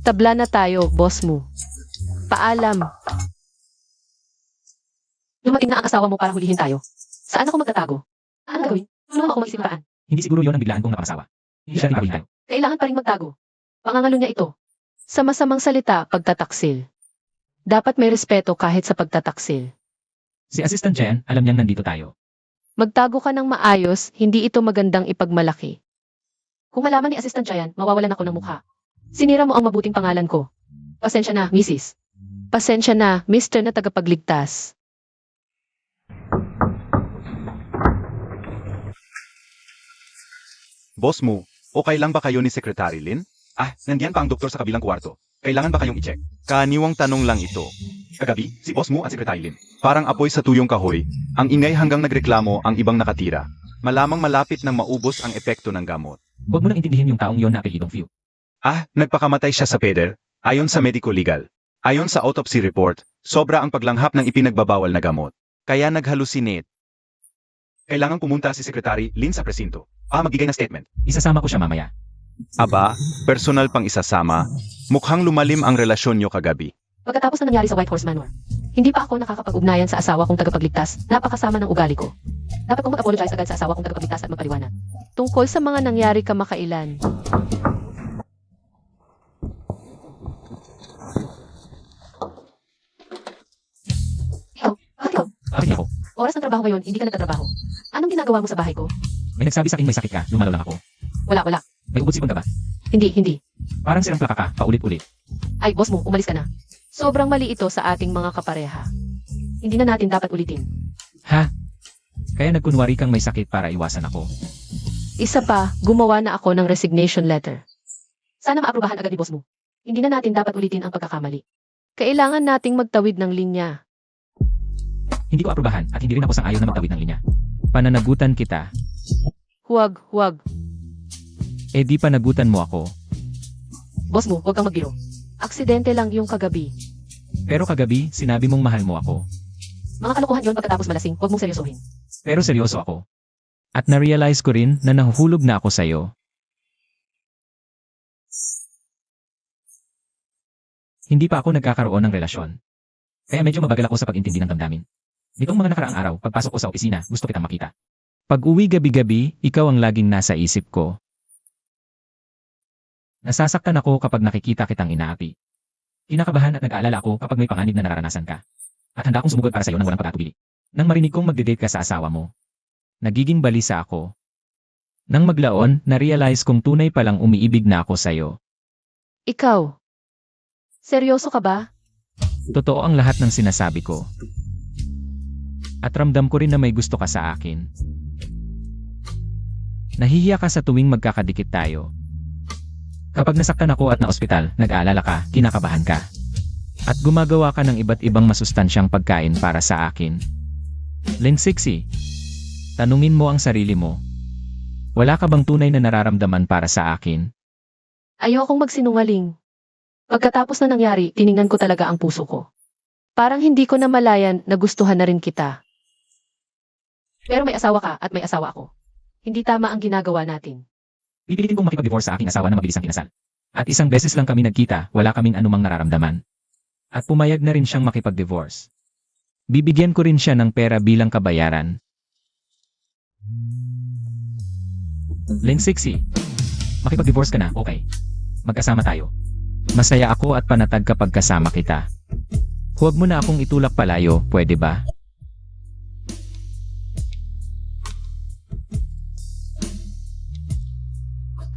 Tabla na tayo, boss mo. Paalam. Dumating na ang asawa mo para hulihin tayo. Saan ako magtatago? Ano gagawin? Tulungan ako mag-isip ng paraan. Hindi siguro yon ang biglaan kong napasawa. Hindi siya rin tayo. Kailangan pa rin magtago. Pangangalo niya ito. Sa masamang salita, pagtataksil. Dapat may respeto kahit sa pagtataksil. Si Assistant Jen, alam niyang nandito tayo. Magtago ka ng maayos, hindi ito magandang ipagmalaki. Kung malaman ni Assistant Giant, mawawalan ako ng mukha. Sinira mo ang mabuting pangalan ko. Pasensya na, Mrs. Pasensya na, Mr. na tagapagligtas. Boss mo, okay lang ba kayo ni Secretary Lin? Nandiyan pa ang doktor sa kabilang kwarto. Kailangan ba kayong i-check? Kaniwang tanong lang ito. Kagabi, si boss mo at Secretary Lin. Parang apoy sa tuyong kahoy, ang ingay hanggang nagreklamo ang ibang nakatira. Malamang malapit nang maubos ang epekto ng gamot. Huwag mo nang intindihin yung taong yon na apelyidong Few. Nagpakamatay siya sa peder, ayon sa medico legal. Ayon sa autopsy report, sobra ang paglanghap ng ipinagbabawal na gamot. Kaya naghalusinate. Kailangan pumunta si Secretary Lin sa presinto. Magbigay na statement. Isasama ko siya mamaya. Aba, personal pang isasama. Mukhang lumalim ang relasyon nyo kagabi. Pagkatapos na nangyari sa White Horse Manor, hindi pa ako nakakapag-ugnayan sa asawa kong tagapagligtas, napakasama ng ugali ko. Dapat kong mag-apologize agad sa asawa kong tagapagligtas at magpaliwanag. Tungkol sa mga nangyari kamakailan. Bakit ikaw? Bakit niya ako? Oras ng trabaho ngayon, hindi ka nagtatrabaho. Anong ginagawa mo sa bahay ko? May nagsabi sa akin may sakit ka, lumalo lang ako. Wala. May ubod-sipon ka ba? Hindi. Parang sirang plaka ka, paulit-ulit. Ay, boss mo, umalis ka na. Sobrang mali ito sa ating mga kapareha. Hindi na natin dapat ulitin. Ha? Kaya nagkunwari kang may sakit para iwasan ako. Isa pa, gumawa na ako ng resignation letter. Sana maaprubahan agad ni boss mo. Hindi na natin dapat ulitin ang pagkakamali. Kailangan nating magtawid ng linya. Hindi ko aprubahan at hindi rin ako sang-ayon na magtawid ng linya. Pananagutan kita. Huwag. Eh di panagutan mo ako. Boss mo, huwag kang magbiro. Aksidente lang yung kagabi. Pero kagabi, sinabi mong mahal mo ako. Mga kalokohan yon pagkatapos malasing, huwag mong seryosohin. Pero seryoso ako. At na-realize ko rin na nahuhulog na ako sa'yo. Hindi pa ako nagkakaroon ng relasyon. Kaya medyo mabagal ako sa pag-intindi ng damdamin. Nitong mga nakaraang araw, pagpasok ko sa opisina, gusto kitang makita. Pag-uwi gabi-gabi, ikaw ang laging nasa isip ko. Nasasaktan ako kapag nakikita kitang inaapi. Kinakabahan at nag-aalala ako kapag may panganib na nararanasan ka. At handa akong sumugod para sa iyo nang walang pag-atubili. Nang marinig kong magde-date ka sa asawa mo, nagiging balisa ako. Nang maglaon, na-realize kong tunay palang umiibig na ako sa'yo. Ikaw, seryoso ka ba? Totoo ang lahat ng sinasabi ko. At ramdam ko rin na may gusto ka sa akin. Nahihiya ka sa tuwing magkakadikit tayo. Kapag nasaktan ako at na-ospital, nag-aalala ka, kinakabahan ka. At gumagawa ka ng iba't ibang masustansyang pagkain para sa akin. Linsixi, tanungin mo ang sarili mo. Wala ka bang tunay na nararamdaman para sa akin? Ayokong magsinungaling. Pagkatapos na nangyari, tiningnan ko talaga ang puso ko. Parang hindi ko na malayan na gustuhan na rin kita. Pero may asawa ka at may asawa ako. Hindi tama ang ginagawa natin. Pipilitin kong makipag-divorce sa aking asawa na mabilis ang kinasal. At isang beses lang kami nagkita, wala kaming anumang nararamdaman. At pumayag na rin siyang makipag-divorce. Bibigyan ko rin siya ng pera bilang kabayaran. Linsixi, makipag-divorce ka na, okay. Magkasama tayo. Masaya ako at panatag kapag kasama kita. Huwag mo na akong itulak palayo, pwede ba?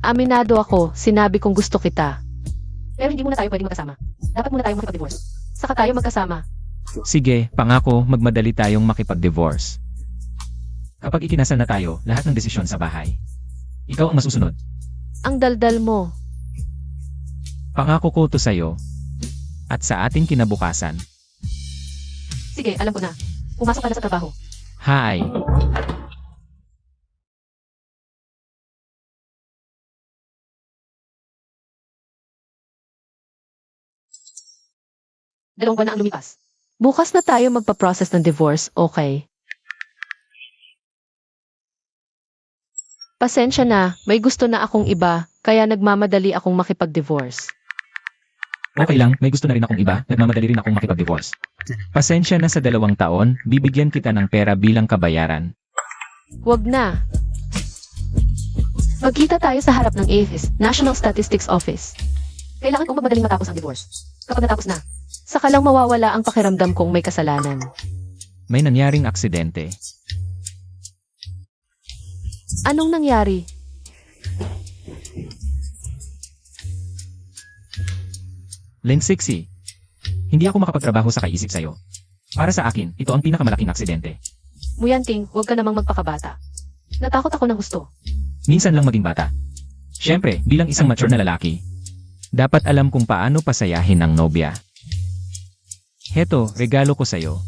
Aminado ako, sinabi kong gusto kita. Pero hindi muna tayo pwedeng magkasama. Dapat muna tayong makipag-divorce. Saka tayo magkasama. Sige, pangako, magmadali tayong makipag-divorce. Kapag ikinasal na tayo, lahat ng desisyon sa bahay. Ikaw ang masusunod. Ang daldal mo. Pangako ko to sa'yo. At sa ating kinabukasan. Sige, alam ko na. Pumasok ka na sa trabaho. Hi! Dalawang buwan na ang lumipas. Bukas na tayo magpa-process ng divorce, okay? Pasensya na, may gusto na akong iba, kaya nagmamadali akong makipag-divorce. Okay lang, may gusto na rin akong iba, nagmamadali rin akong makipag-divorce. Pasensya na sa 2 taon, bibigyan kita ng pera bilang kabayaran. Huwag na. Magkita tayo sa harap ng AFIS, National Statistics Office. Kailangan kong magmadaling matapos ang divorce. Kapag natapos na, saka lang mawawala ang pakiramdam kong may kasalanan. May nangyaring aksidente. Anong nangyari? Linsixi, hindi ako makapagtrabaho sa kaisip sa'yo. Para sa akin, ito ang pinakamalaking aksidente. Muyanting, huwag ka namang magpakabata. Natakot ako ng gusto. Minsan lang maging bata. Siyempre, bilang isang mature na lalaki, dapat alam kung paano pasayahin ang nobya. Heto, regalo ko sa'yo.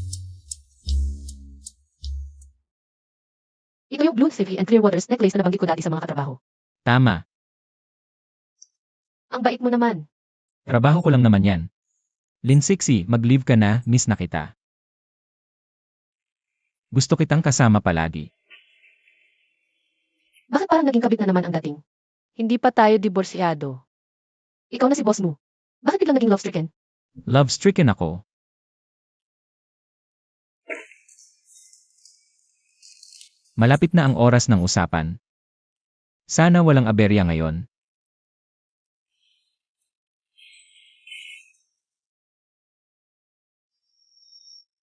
Ito yung Blue Sivy and Clearwater's necklace na nabanggit ko dati sa mga katrabaho. Tama, Ang bait mo naman. trabaho ko lang naman yan. Linsixi, mag-leave ka na, miss na kita. Gusto kitang kasama palagi. Bakit parang naging kabit na naman ang dating? Hindi pa tayo diborsyado. Ikaw na si boss mo. Bakit biglang naging love-stricken? Love-stricken ako. Malapit na ang oras ng usapan. Sana walang aberya ngayon.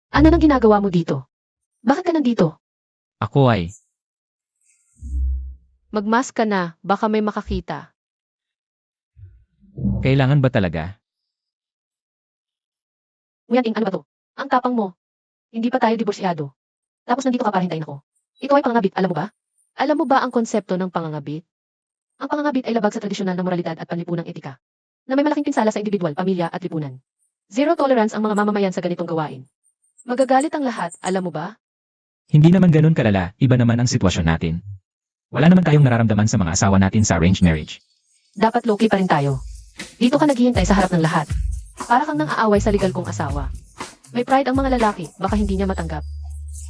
Ano nang ginagawa mo dito? Bakit ka nandito? Ako ay, Magmask ka na, baka may makakita. kailangan ba talaga? Muyanting, ano ba to? Ang tapang mo. Hindi pa tayo diborsyado. Tapos nandito ka para hintayin ako. Ito ay pangangabit, alam mo ba? Alam mo ba ang konsepto ng pangangabit? Ang pangangabit ay labag sa tradisyonal na moralidad at panlipunang etika, na may malaking pinsala sa individual, pamilya at lipunan. Zero tolerance ang mga mamamayan sa ganitong gawain. Magagalit ang lahat, alam mo ba? Hindi naman ganun kalala, iba naman ang sitwasyon natin. Wala naman tayong nararamdaman sa mga asawa natin sa arranged marriage. Dapat low-key pa rin tayo. Dito ka naghihintay sa harap ng lahat. Para kang nang aaway sa legal kong asawa. May pride ang mga lalaki, baka hindi niya matanggap.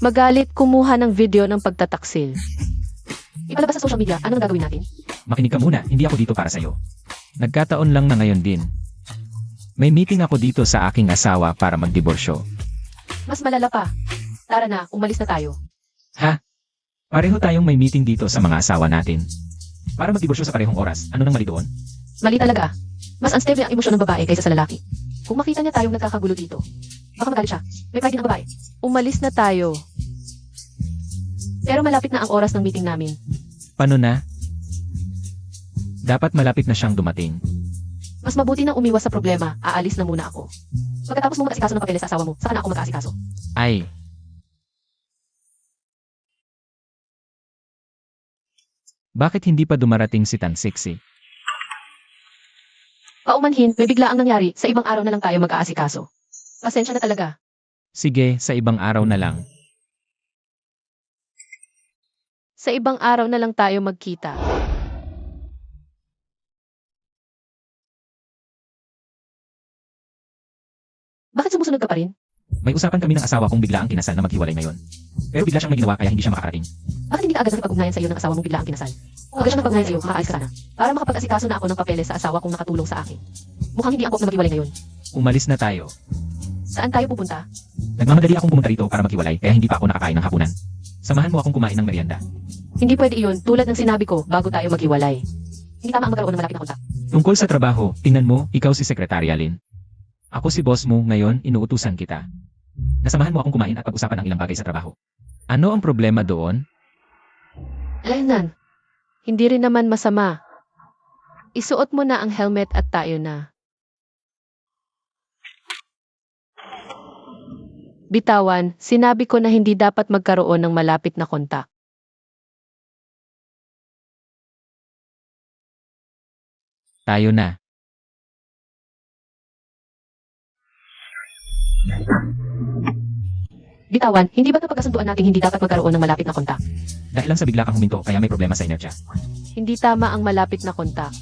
Magalit, kumuha ng video ng pagtataksil. Ipalabas sa social media, anong gagawin natin? Makinig ka muna, hindi ako dito para sa'yo. Nagkataon lang na ngayon din. May meeting ako dito sa aking asawa para magdiborsyo. Mas malala pa. Tara na, umalis na tayo. Ha? Pareho tayong may meeting dito sa mga asawa natin. Para magdiborsyo sa parehong oras, ano nang mali doon? Mali talaga. Mas unstable ang emosyon ng babae kaysa sa lalaki. Kung makita niya tayong nagkakagulo dito, baka magalit siya. May pride din ang babae. Umalis na tayo. Pero malapit na ang oras ng meeting namin. Paano na? Dapat malapit na siyang dumating. Mas mabuti na umiwas sa problema, aalis na muna ako. Pagkatapos mo mag-asikaso ng papeles sa asawa mo, saka na ako mag-aasikaso. Ay, bakit hindi pa dumarating si Tansixi? Paumanhin, may bigla ang nangyari, sa ibang araw na lang tayo mag-aasikaso. Pasensya na talaga. Sige, sa ibang araw na lang. Sa ibang araw na lang tayo magkita. Bakit sumusunod ka pa rin? May usapan kami ng asawa kong bigla ang kinasal na maghiwalay ngayon. Pero bigla siyang may ginawa kaya hindi siya makakarating. Bakit hindi ka agad nakipag-ugnayan sa iyo ng asawa mong bigla ang kinasal? Kung agad siya nakipag-ugnayan sa iyo, makaalis ka sana. Para makapag-asikaso na ako ng papeles sa asawa kong nakatulong sa akin. Mukhang hindi angkop na maghiwalay ngayon. Umalis na tayo. Saan tayo pupunta? Nagmamadali akong pumunta rito para maghiwalay kaya hindi pa ako nakakain ng hapunan. Samahan mo akong kumain ng merienda. Hindi pwede iyon, tulad ng sinabi ko, bago tayo maghiwalay. Hindi tama ang magkaroon ng malapit na kontak. Tungkol sa trabaho, tingnan mo, ikaw si Sekretarya Lin. Ako si boss mo, ngayon inuutusan kita. Nasamahan mo akong kumain at pag-usapan ang ilang bagay sa trabaho. Ano ang problema doon? Lenan, hindi rin naman masama. Isuot mo na ang helmet at tayo na. Bitawan, sinabi ko na hindi dapat magkaroon ng malapit na kontak. Tayo na. Bitawan, hindi ba napagkasunduan natin hindi dapat magkaroon ng malapit na kontak? Dahil lang sa bigla kang huminto kaya may problema sa inertia. Hindi tama ang malapit na kontak.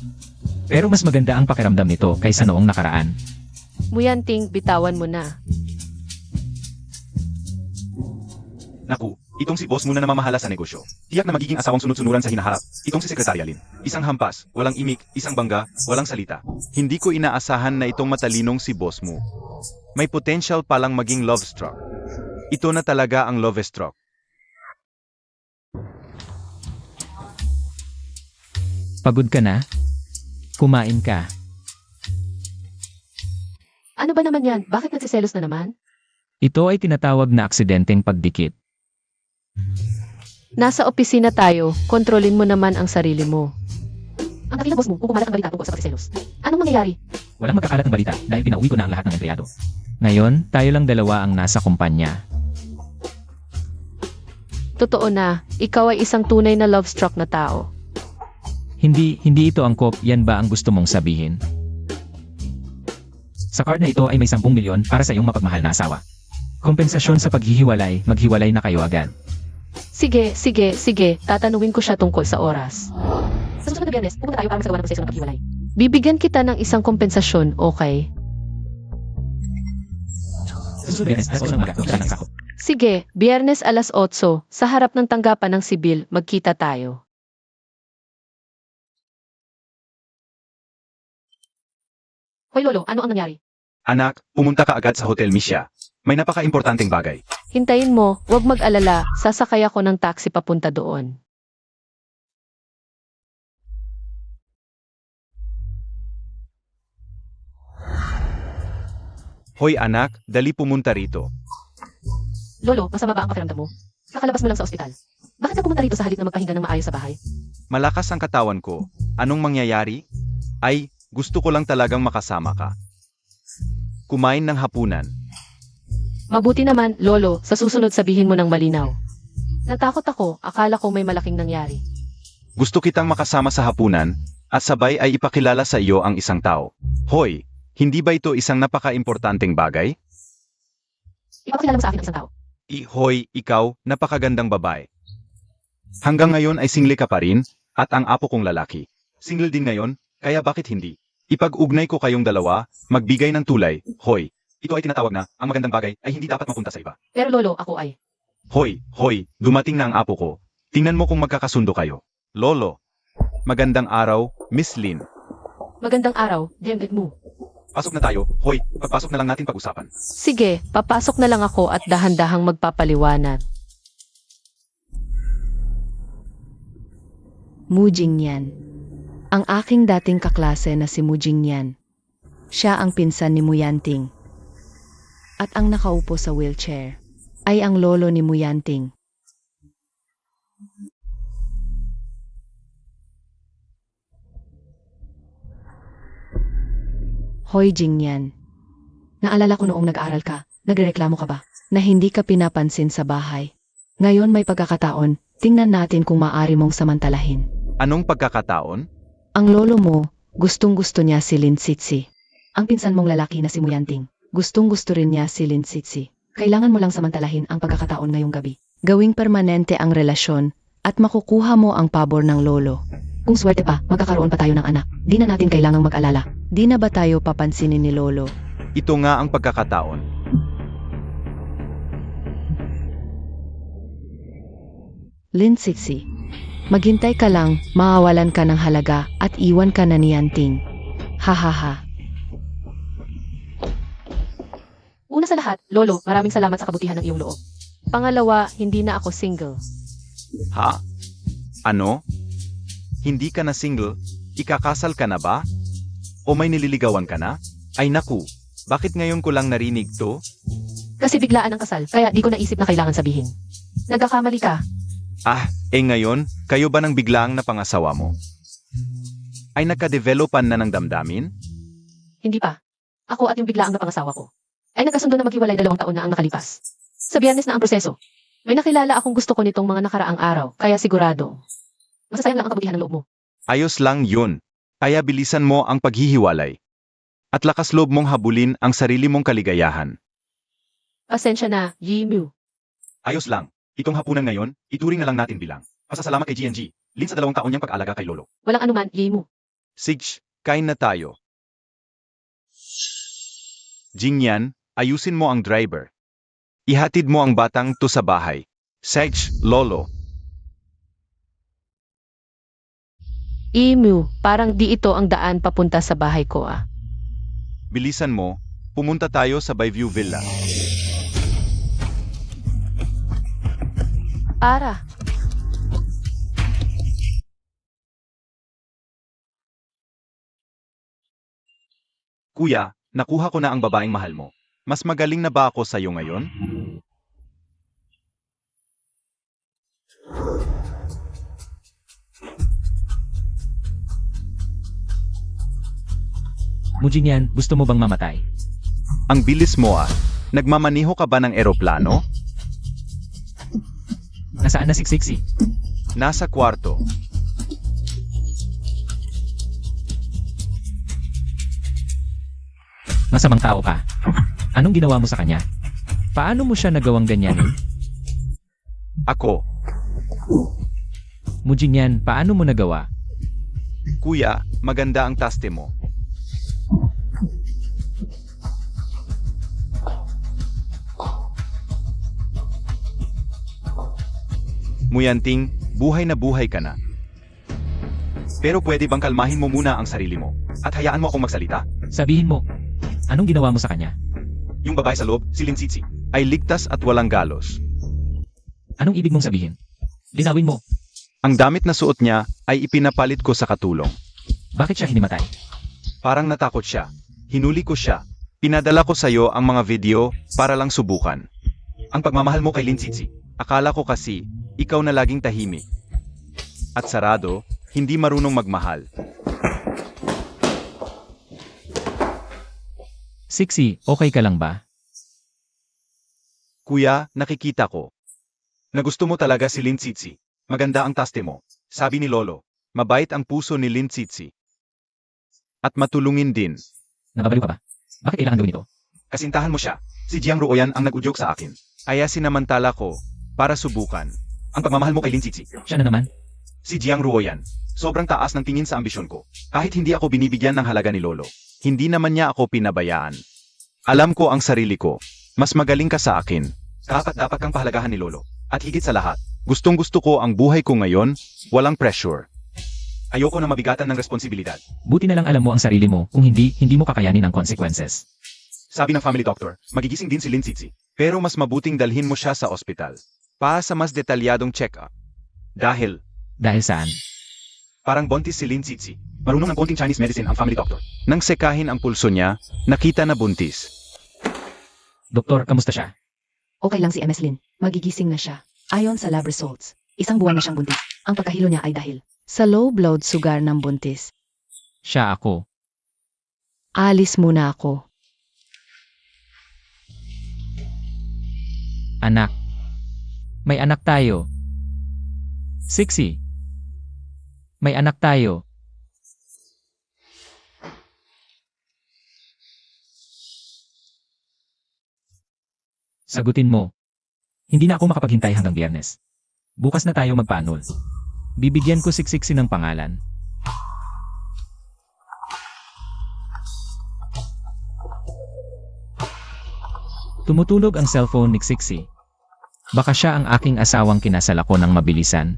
Pero mas maganda ang pakiramdam nito kaysa noong nakaraan. Muyanting, bitawan mo na. Naku, itong si boss muna na mamahala sa negosyo. Tiyak na magiging asawang sunod-sunuran sa hinaharap. Itong si Sekretarya Lin. Isang hampas, walang imik, isang bangga, walang salita. Hindi ko inaasahan na itong matalinong si boss mo. May potential palang maging love struck. Ito na talaga ang love struck. Pagod ka na? Kumain ka. Ano ba naman yan? Bakit nagsiselos na naman? Ito ay tinatawag na aksidenteng pagdikit. Nasa opisina tayo, kontrolin mo naman ang sarili mo. Ang dakila boss mo, kukumalat ang balita tungkol sa pagsiselos. Anong mangyayari? Walang magkakalat ng balita dahil pinauwi ko na ang lahat ng empleyado. Ngayon, tayo lang dalawa ang nasa kumpanya. Totoo na, ikaw ay isang tunay na love-struck na tao. Hindi ito angkop, yan ba ang gusto mong sabihin? Sa card na ito ay may 10 milyon para sa iyong mapagmahal na asawa. Kompensasyon sa paghihiwalay, maghiwalay na kayo agad. Sige, tatanungin ko siya tungkol sa oras. Sa susunod na Biyernes, pupunta tayo para magsagawa ng proseso ng paghiwalay. Bibigyan kita ng isang kompensasyon, okay? Sa susunod Biyernes, alas 8 ng umaga, magkita ng sakop. Sige, Biyernes alas 8, sa harap ng tanggapan ng sibil, magkita tayo. Hoy Lolo, ano ang nangyari? Anak, pumunta ka agad sa Hotel Misha. May napaka-importanteng bagay. Hintayin mo, huwag mag-alala, sasakay ako ng taxi papunta doon. Hoy anak, dali pumunta rito. Lolo, masama ba ang pakiramdam mo? Kakalabas mo lang sa ospital. Bakit ka pumunta rito sa halip na magpahinga ng maayos sa bahay? Malakas ang katawan ko. Anong mangyayari? Ay, gusto ko lang talagang makasama ka. Kumain ng hapunan. Mabuti naman, Lolo, sa susunod sabihin mo ng malinaw. Natakot ako, akala ko may malaking nangyari. Gusto kitang makasama sa hapunan, at sabay ay ipakilala sa iyo ang isang tao. Hoy, hindi ba ito isang napaka-importanteng bagay? Ipapakilala mo sa akin ang isang tao. Hoy, ikaw, napakagandang babae. Hanggang ngayon ay single ka pa rin, at ang apo kong lalaki. Single din ngayon, kaya bakit hindi? Ipag-ugnay ko kayong dalawa, magbigay ng tulay. Hoy, ito ay tinatawag na, ang magandang bagay ay hindi dapat mapunta sa iba. Pero Lolo, ako ay. Hoy, dumating na ang apo ko. Tingnan mo kung magkakasundo kayo. Lolo, magandang araw, Miss Lin. Magandang araw, Jemget mo. Pasok na tayo. Hoy, pagpasok na lang natin pag-usapan. Sige, papasok na lang ako at dahan-dahang magpapaliwanag. Mu Jingyan. Ang aking dating kaklase na si Mu Jingyan. Siya ang pinsan ni Mu Yanting. At ang nakaupo sa wheelchair ay ang lolo ni Mu Yanting. Hoy Jingyan. Naalala ko noong nag-aaral ka, nagrereklamo ka ba? Na hindi ka pinapansin sa bahay. Ngayon may pagkakataon, tingnan natin kung maaari mong samantalahin. Anong pagkakataon? Ang lolo mo, gustong-gusto niya si Lin Sitsi. Ang pinsan mong lalaki na si Muyanting. Gustong-gusto rin niya si Lin Sitsi. Kailangan mo lang samantalahin ang pagkakataon ngayong gabi. Gawing permanente ang relasyon at makukuha mo ang pabor ng lolo. Kung swerte pa, magkakaroon pa tayo ng anak. Di na natin kailangang mag-alala. Di na ba tayo papansinin ni lolo? Ito nga ang pagkakataon. Lin Sitsi, maghintay ka lang, mawawalan ka ng halaga at iwan ka na ni Yanting. Hahaha. Una sa lahat, Lolo, maraming salamat sa kabutihan ng iyong loob. Pangalawa, hindi na ako single. Ha? Ano? Hindi ka na single? Ikakasal ka na ba? O may nililigawan ka na? Ay naku, bakit ngayon ko lang narinig to? Kasi biglaan ang kasal, kaya di ko naisip na kailangan sabihin. Nagkakamali ka. Ngayon, kayo ba nang biglaang napangasawa mo? Ay nagka-developan na ng damdamin? Hindi pa. Ako at yung biglaang napangasawa ko. Ay nagkasundo na maghiwalay 2 taon na ang nakalipas. Sa Biyernes na ang proseso. May nakilala akong gusto ko nitong mga nakaraang araw, kaya sigurado. Masasayang lang ang kabutihan ng loob mo. Ayos lang yun. Kaya bilisan mo ang paghihiwalay. At lakas loob mong habulin ang sarili mong kaligayahan. Pasensya na, Yimu. Ayos lang. Itong hapunan ngayon, ituring na lang natin bilang pasasalamat kay GNG, Lin sa 2 taon niyang pag-alaga kay Lolo. Walang anuman, Yimu. Sige, kain na tayo. Jingyan, ayusin mo ang driver. Ihatid mo ang batang to sa bahay. Sige, Lolo. Imu, parang di ito ang daan papunta sa bahay ko Bilisan mo, pumunta tayo sa Bayview Villa. Para. Kuya, nakuha ko na ang babaeng mahal mo. Mas magaling na ba ako sa'yo ngayon? Mujinyan, gusto mo bang mamatay? Ang bilis mo ah. Nagmamaniho ka ba ng eroplano? Nasaan na siksiksi? Nasa kwarto. Masamang tao ka. Anong ginawa mo sa kanya? Paano mo siya nagawang ganyanin? Ako, Mujinyan, paano mo nagawa? kuya, maganda ang taste mo. Muyanting, buhay na buhay ka na. Pero pwede bang kalmahin mo muna ang sarili mo at hayaan mo akong magsalita? Sabihin mo, anong ginawa mo sa kanya? Yung babae sa loob, si Linsitsi, ay ligtas at walang galos. Anong ibig mong sabihin? Linawin mo, Ang damit na suot niya ay ipinapalit ko sa katulong. bakit siya hinimatay? Parang natakot siya. Hinuli ko siya. Pinadala ko sa'yo ang mga video para lang subukan. Ang pagmamahal mo kay Linsitsi, akala ko kasi ikaw na laging tahimik. At sarado, hindi marunong magmahal. Siksi, okay ka lang ba? Kuya, nakikita ko na gusto mo talaga si Linsitsi. Maganda ang taste mo. Sabi ni Lolo, mabait ang puso ni Linsitsi. At matulungin din. Nababaliw ka ba? Bakit kailangan gawin ito? Kasintahan mo siya. Si Jiang Ruoyan ang nag-udyok sa akin. Kaya sinamantala ko para subukan ang pagmamahal mo kay Linsitsi. Siya na naman? Si Jiang Ruoyan. Sobrang taas ng tingin sa ambisyon ko. Kahit hindi ako binibigyan ng halaga ni Lolo. Hindi naman niya ako pinabayaan. Alam ko ang sarili ko. Mas magaling ka sa akin. Dapat kang pahalagahan ni Lolo. At higit sa lahat, gustong-gusto ko ang buhay ko ngayon, walang pressure. Ayoko na mabigatan ng responsibilidad. Buti na lang alam mo ang sarili mo, kung hindi mo kakayanin ang consequences. Sabi ng family doctor, magigising din si Linsitsi. Pero mas mabuting dalhin mo siya sa ospital. Para sa mas detalyadong check-up. Dahil, Dahil saan? parang buntis si Linsitsi. Marunong ng konting Chinese medicine ang family doctor. Nang sekahin ang pulso niya, nakita na buntis. Doktor, kamusta siya? Okay lang si MS Lin. Magigising na siya. Ayon sa lab results, 1 buwan na siyang buntis. Ang pagkahilo niya ay dahil Sa low blood sugar ng buntis. Siya ako. Alis muna ako. Anak. May anak tayo. Siksi. May anak tayo. Sagutin mo. Hindi na ako makapaghintay hanggang Biyernes. Bukas na tayo magpaanol. Bibigyan ko siksiksi ng pangalan. Tumutulog ang cellphone ni Siksi. Baka siya ang aking asawang kinasal ako ng mabilisan.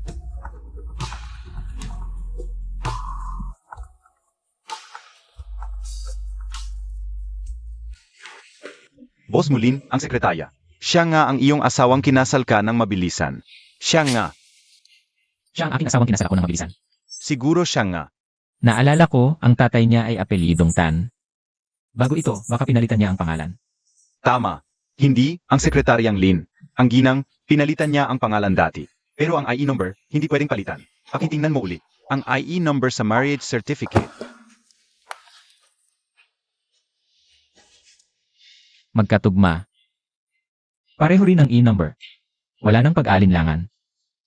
Boss Mulin, ang sekretarya. Siya nga ang iyong asawang kinasal ka ng mabilisan. Siya nga. Siya ang aking asawang kinasal ako ng mabilisan. Siguro siya nga. Naalala ko, ang tatay niya ay apelyidong Tan. Bago ito, baka pinalitan niya ang pangalan. Tama. Hindi, ang sekretaryang Lin. Ang ginang, pinalitan niya ang pangalan dati. Pero ang IE number, hindi pwedeng palitan. Pakitingnan mo ulit. Ang IE number sa marriage certificate. Magkatugma. Pareho rin ang E-number. Wala nang pag-alinlangan.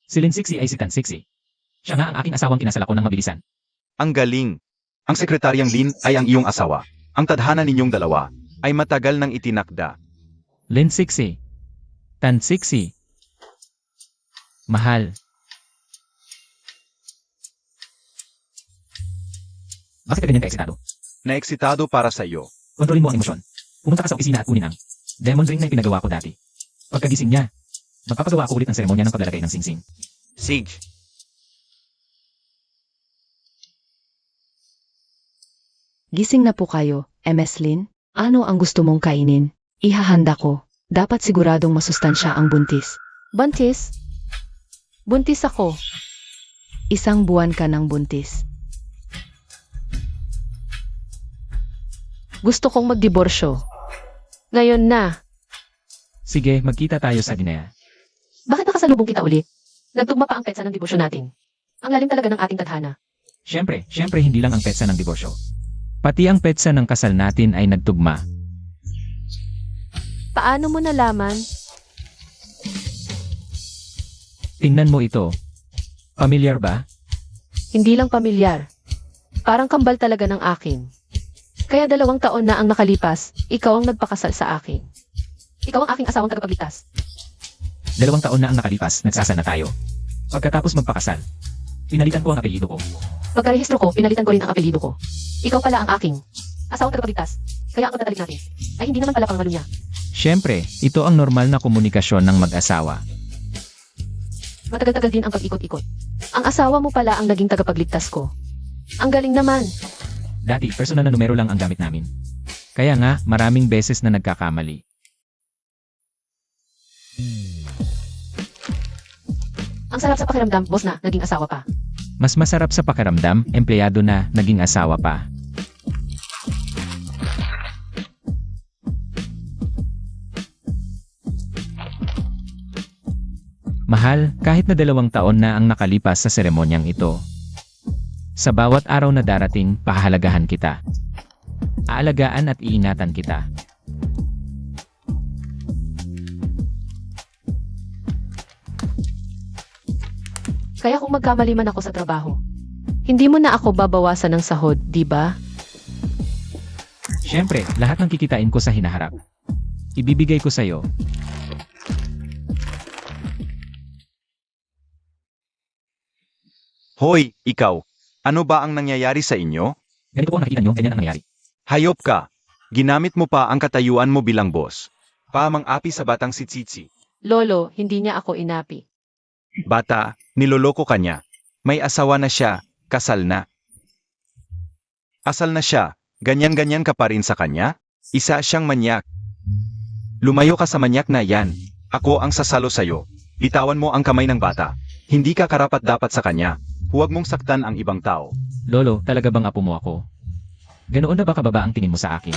Si Lin Siksi ay si Tan Siksi. Siya nga ang aking asawang kinasal ako ng mabilisan. Ang galing. Ang sekretaryang Lin ay ang iyong asawa. Ang tadhana ninyong dalawa ay matagal nang itinakda. Lin Siksi. Tan Siksi. Mahal. Bakit ka ganyan ka-eksitado? Naeksitado para sa iyo. Kontrolin mo ang emosyon. Pumunta ka sa opisina at kunin ang demon ring na pinagawa ko dati. Pagkagising niya, magpapagawa ako ulit ng seremonya ng paglalagay ng singsing. Sige. Gising na po kayo, MS Lin. Ano ang gusto mong kainin? Ihahanda ko. Dapat siguradong masustansya ang buntis. Buntis? Buntis ako. 1 buwan ka ng buntis. Gusto kong magdiborsyo. Ngayon na. Sige, magkita tayo sa Ginea. Bakit nakasalubong kita uli? Nagtugma pa ang petsa ng debosyo natin. Ang lalim talaga ng ating tadhana. Siyempre hindi lang ang petsa ng diborsyo. Pati ang petsa ng kasal natin ay nagtugma. Paano mo nalaman? Tingnan mo ito. Pamilyar ba? Hindi lang pamilyar. Parang kambal talaga ng akin. Kaya 2 taon na ang nakalipas, ikaw ang nagpakasal sa akin. Ikaw ang aking asawang tagapagligtas. 2 taon na ang nakalipas, nagsasal na tayo. Pagkatapos magpakasal, pinalitan ko ang apelyido ko. Pagkarehistro ko, pinalitan ko rin ang apelyido ko. Ikaw pala ang aking asawang tagapagligtas. Kaya ang pagtatalik natin ay hindi naman pala pangalo niya. Siyempre, ito ang normal na komunikasyon ng mag-asawa. Matagal-tagal din ang pag-ikot-ikot. Ang asawa mo pala ang naging tagapagligtas ko. Ang galing naman. Dati, personal na numero lang ang gamit namin. Kaya nga, maraming beses na nagkakamali. Ang sarap sa pakiramdam, boss na, naging asawa pa. Mas masarap sa pakiramdam, empleyado na, naging asawa pa. Mahal, kahit na 2 taon na ang nakalipas sa seremonyang ito. Sa bawat araw na darating, pahahalagahan kita. Aalagaan at iingatan kita. Kaya kung magkamali man ako sa trabaho, hindi mo na ako babawasan ng sahod, di ba? Siyempre, lahat ng kikitain ko sa hinaharap. Ibibigay ko sa'yo. Hoy, ikaw. Ano ba ang nangyayari sa inyo? Ganito po ang nakikita nyo, ganyan ang nangyayari. Hayop ka. Ginamit mo pa ang katayuan mo bilang boss. Pamang-api sa batang si Tsitsi. Lolo, hindi niya ako inapi. Bata, niloloko ka niya. May asawa na siya, kasal na. Asal na siya, ganyan-ganyan ka pa rin sa kanya? Isa siyang manyak. Lumayo ka sa manyak na yan. Ako ang sasalo sa'yo. Bitawan mo ang kamay ng bata. Hindi ka karapat-dapat sa kanya. Huwag mong saktan ang ibang tao. Lolo, talaga bang apo mo ako? Ganoon na ba kababa ang tingin mo sa akin?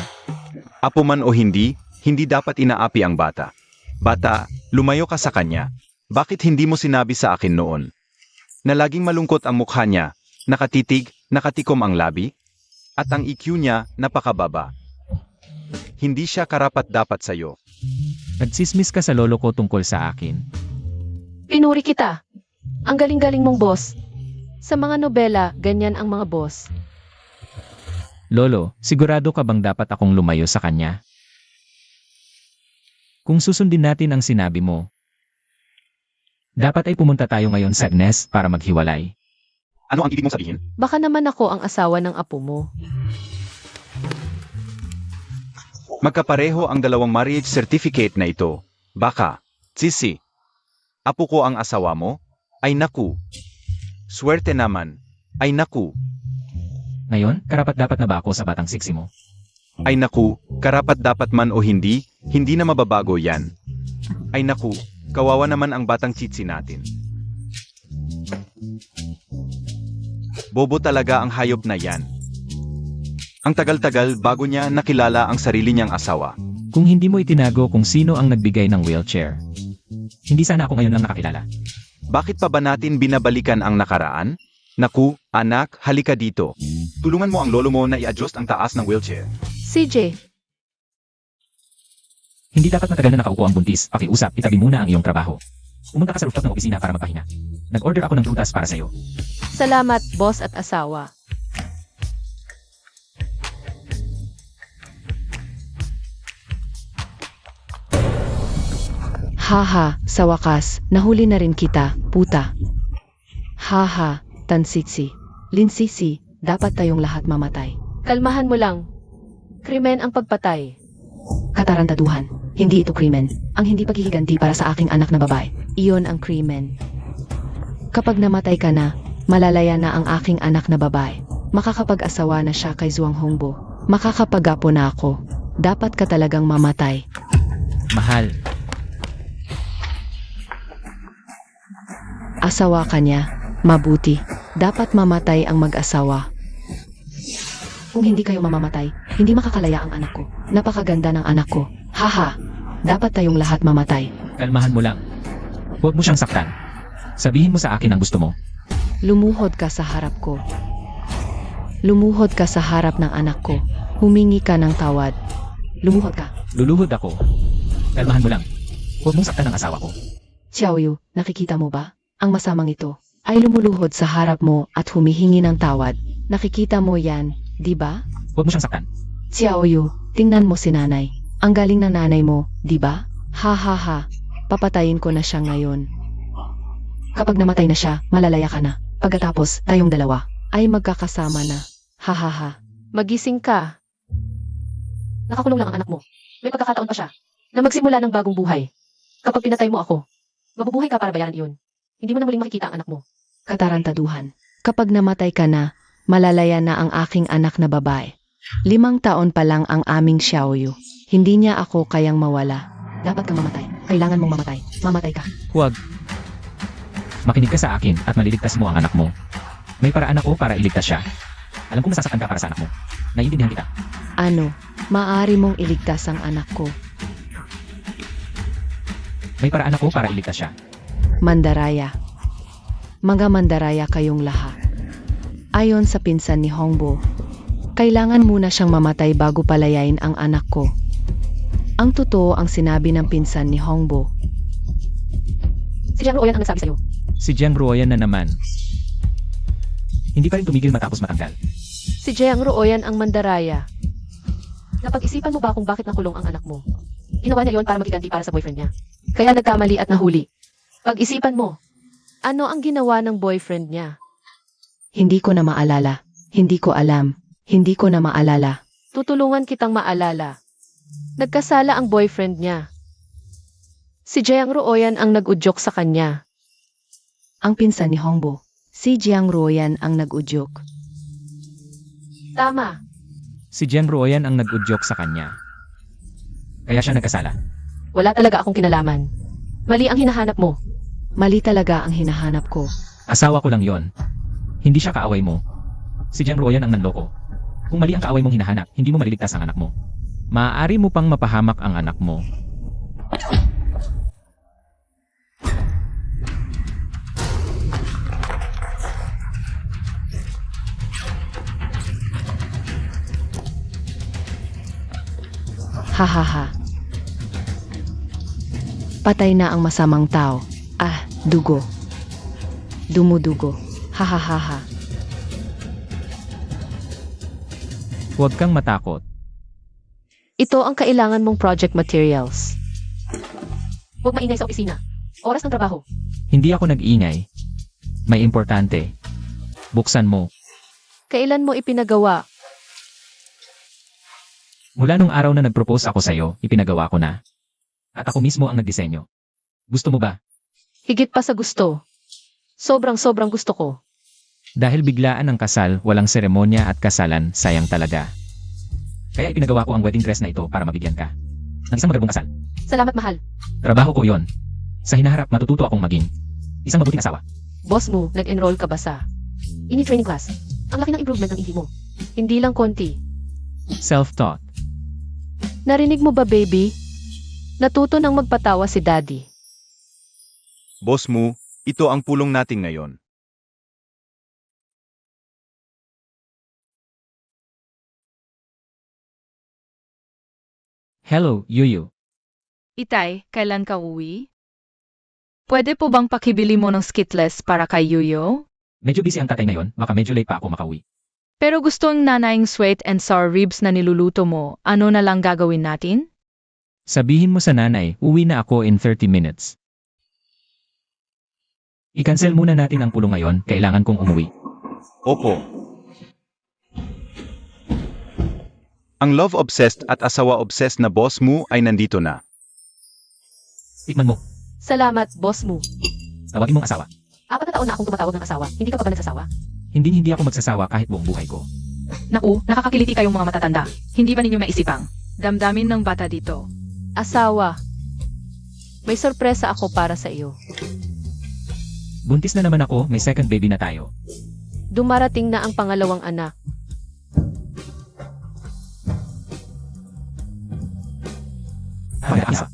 Apo man o hindi, hindi dapat inaapi ang bata. Bata, lumayo ka sa kanya. Bakit hindi mo sinabi sa akin noon? Na laging malungkot ang mukha niya, nakatitig, nakatikom ang labi, at ang EQ niya napakababa. Hindi siya karapat-dapat sa'yo. Nagsismis ka sa lolo ko tungkol sa akin. Pinuri kita. Ang galing-galing mong boss. Sa mga nobela, ganyan ang mga boss. Lolo, sigurado ka bang dapat akong lumayo sa kanya? Kung susundin natin ang sinabi mo, dapat ay pumunta tayo ngayon sa Agnes para maghiwalay. Ano ang ibig mong sabihin? Baka naman ako ang asawa ng apo mo. Magkapareho ang 2 marriage certificate na ito. Baka, Sisi, apo ko ang asawa mo? Ay naku. Swerte naman. Ay naku. Ngayon, karapat-dapat na ba ako sa batang siksi mo? Ay naku, karapat-dapat man o hindi, hindi na mababago yan. Ay naku, kawawa naman ang batang Tsitsi natin. Bobo talaga ang hayop na yan. Ang tagal-tagal bago niya nakilala ang sarili niyang asawa. Kung hindi mo itinago kung sino ang nagbigay ng wheelchair, hindi sana ako ngayon lang nakakilala. Bakit pa ba natin binabalikan ang nakaraan? Naku, anak, halika dito. Tulungan mo ang lolo mo na i-adjust ang taas ng wheelchair. CJ, Hindi dapat matagal na nakaupo ang buntis. Pakiusap, itabi muna ang iyong trabaho. Pumunta ka sa rooftop ng opisina para magpahinga. Nag-order ako ng prutas para sa'yo. salamat boss at asawa. Haha, sa wakas, nahuli na rin kita, puta. Haha, Tansitsi. Linsisi, dapat tayong lahat mamatay. Kalmahan mo lang. Krimen ang pagpatay. Katarantaduhan, hindi ito krimen. Ang hindi paghihiganti para sa aking anak na babae. Iyon ang krimen. Kapag namatay ka na, malalaya na ang aking anak na babae. Makakapag-asawa na siya kay Zhuang Hongbo. Makakapag-apo na ako. Dapat ka talagang mamatay. Mahal, Asawa ka niya. Mabuti. Dapat mamatay ang mag-asawa. Kung hindi kayo mamamatay, hindi makakalaya ang anak ko. Napakaganda ng anak ko. Haha, dapat tayong lahat mamatay. Kalmahan mo lang. Huwag mo siyang saktan. Sabihin mo sa akin ang gusto mo. Lumuhod ka sa harap ko. Lumuhod ka sa harap ng anak ko. Humingi ka ng tawad. Lumuhod ka. Luluhod ako. Kalmahan mo lang. Huwag mong saktan ang asawa ko. Xiaoyu, nakikita mo ba? Ang masamang ito ay lumuluhod sa harap mo at humihingi ng tawad. Nakikita mo yan, di ba? Huwag mo siyang saktan. Xiaoyu, tingnan mo si nanay. Ang galing ng nanay mo, di ba? Ha ha ha. Papatayin ko na siya ngayon. Kapag namatay na siya, malalaya ka na. Pagkatapos, tayong dalawa ay magkakasama na. Ha ha ha. Magising ka. Nakakulong lang ang anak mo. May pagkakataon pa siya na magsimula ng bagong buhay. Kapag pinatay mo ako, mabubuhay ka para bayaran iyon. Hindi mo na muling makikita ang anak mo. Katarantaduhan. Kapag namatay ka na, malalaya na ang aking anak na babae. 5 taon pa lang ang aming Xiaoyu. Hindi niya ako kayang mawala. Dapat kang mamatay. Kailangan mong mamatay. Mamatay ka. Huwag. Makinig ka sa akin at maliligtas mo ang anak mo. May paraan ako para iligtas siya. Alam kong nasasaktan ka para sa anak mo. Naiintindihan kita. Ano, maaari mong iligtas ang anak ko. May paraan ako para iligtas siya. Mandaraya. Mga mandaraya kayong lahat. Ayon sa pinsan ni Hongbo, kailangan muna siyang mamatay bago palayain ang anak ko. Ang totoo ang sinabi ng pinsan ni Hongbo. Si Jiang Ruoyan ang nagsabi sa'yo. Si Jiang Ruoyan na naman. Hindi pa rin tumigil matapos matanggal. Si Jiang Ruoyan ang mandaraya. Napag-isipan mo ba kung bakit nakulong ang anak mo? Ginawa niya yon para magiganti para sa boyfriend niya. Kaya nagkamali at nahuli. Pag-isipan mo. Ano ang ginawa ng boyfriend niya? Hindi ko na maalala. Hindi ko alam. Hindi ko na maalala. Tutulungan kitang maalala. Nagkasala ang boyfriend niya. Si Jiang Ruoyan ang nag-udyok sa kanya. Ang pinsan ni Hongbo, si Jiang Ruoyan ang nag-udyok. Tama. Si Jiang Ruoyan ang nag-udyok sa kanya. Kaya siya nagkasala. Wala talaga akong kinalaman. Mali ang hinahanap mo. Mali talaga ang hinahanap ko. Asawa ko lang yon. Hindi siya kaaway mo. Si Jiang Ruoyan ang nanloko. Kung mali ang kaaway mong hinahanap, hindi mo maliligtas ang anak mo. Maaari mo pang mapahamak ang anak mo. Ha ha ha. Patay na ang masamang tao. Ah, dugo. Dumudugo. Ha ha ha ha. Huwag kang matakot. Ito ang kailangan mong project materials. Huwag maingay sa opisina. Oras ng trabaho. Hindi ako nag-ingay. May importante. Buksan mo. Kailan mo ipinagawa? Mula nung araw na nag-propose ako sa'yo, ipinagawa ko na. At ako mismo ang nagdisenyo. Gusto mo ba? Higit pa sa gusto. Sobrang gusto ko. Dahil biglaan ang kasal, walang seremonya at kasalan, sayang talaga. Kaya ipinagawa ko ang wedding dress na ito para mabigyan ka ng isang magandang kasal. Salamat, mahal. Trabaho ko yon. Sa hinaharap, matututo akong maging isang mabuting asawa. Boss mo, nag-enroll ka ba sa training class? Ang laki ng improvement ng ihi mo. Hindi lang konti. Self-taught. Narinig mo ba, baby? Natuto nang magpatawa si daddy. Boss mo, ito ang pulong natin ngayon. Hello, Yuyu. Itay, kailan ka uwi? Pwede po bang pakibili mo ng skitless para kay Yuyo? Medyo busy ang tatay ngayon, baka medyo late pa ako makauwi. Pero gusto ng nanaying sweet and sour ribs na niluluto mo, ano na lang gagawin natin? Sabihin mo sa nanay, uwi na ako in 30 minutes. I-cancel muna natin ang pulong ngayon, kailangan kong umuwi. Opo. Ang love-obsessed at asawa-obsessed na boss mo ay nandito na. Tikman mo, Salamat, boss mo. tawagin mong asawa. 4 na taon na akong tumatawag ng asawa. Hindi ka pa ba nagsasawa? Hindi ako magsasawa kahit buong buhay ko. Naku, nakakakiliti kayong mga matatanda. Hindi ba ninyo maisipang? Damdamin ng bata dito. Asawa. May sorpresa ako para sa iyo. Buntis na naman ako, may second baby na tayo. Dumarating na ang pangalawang anak. pag-asa.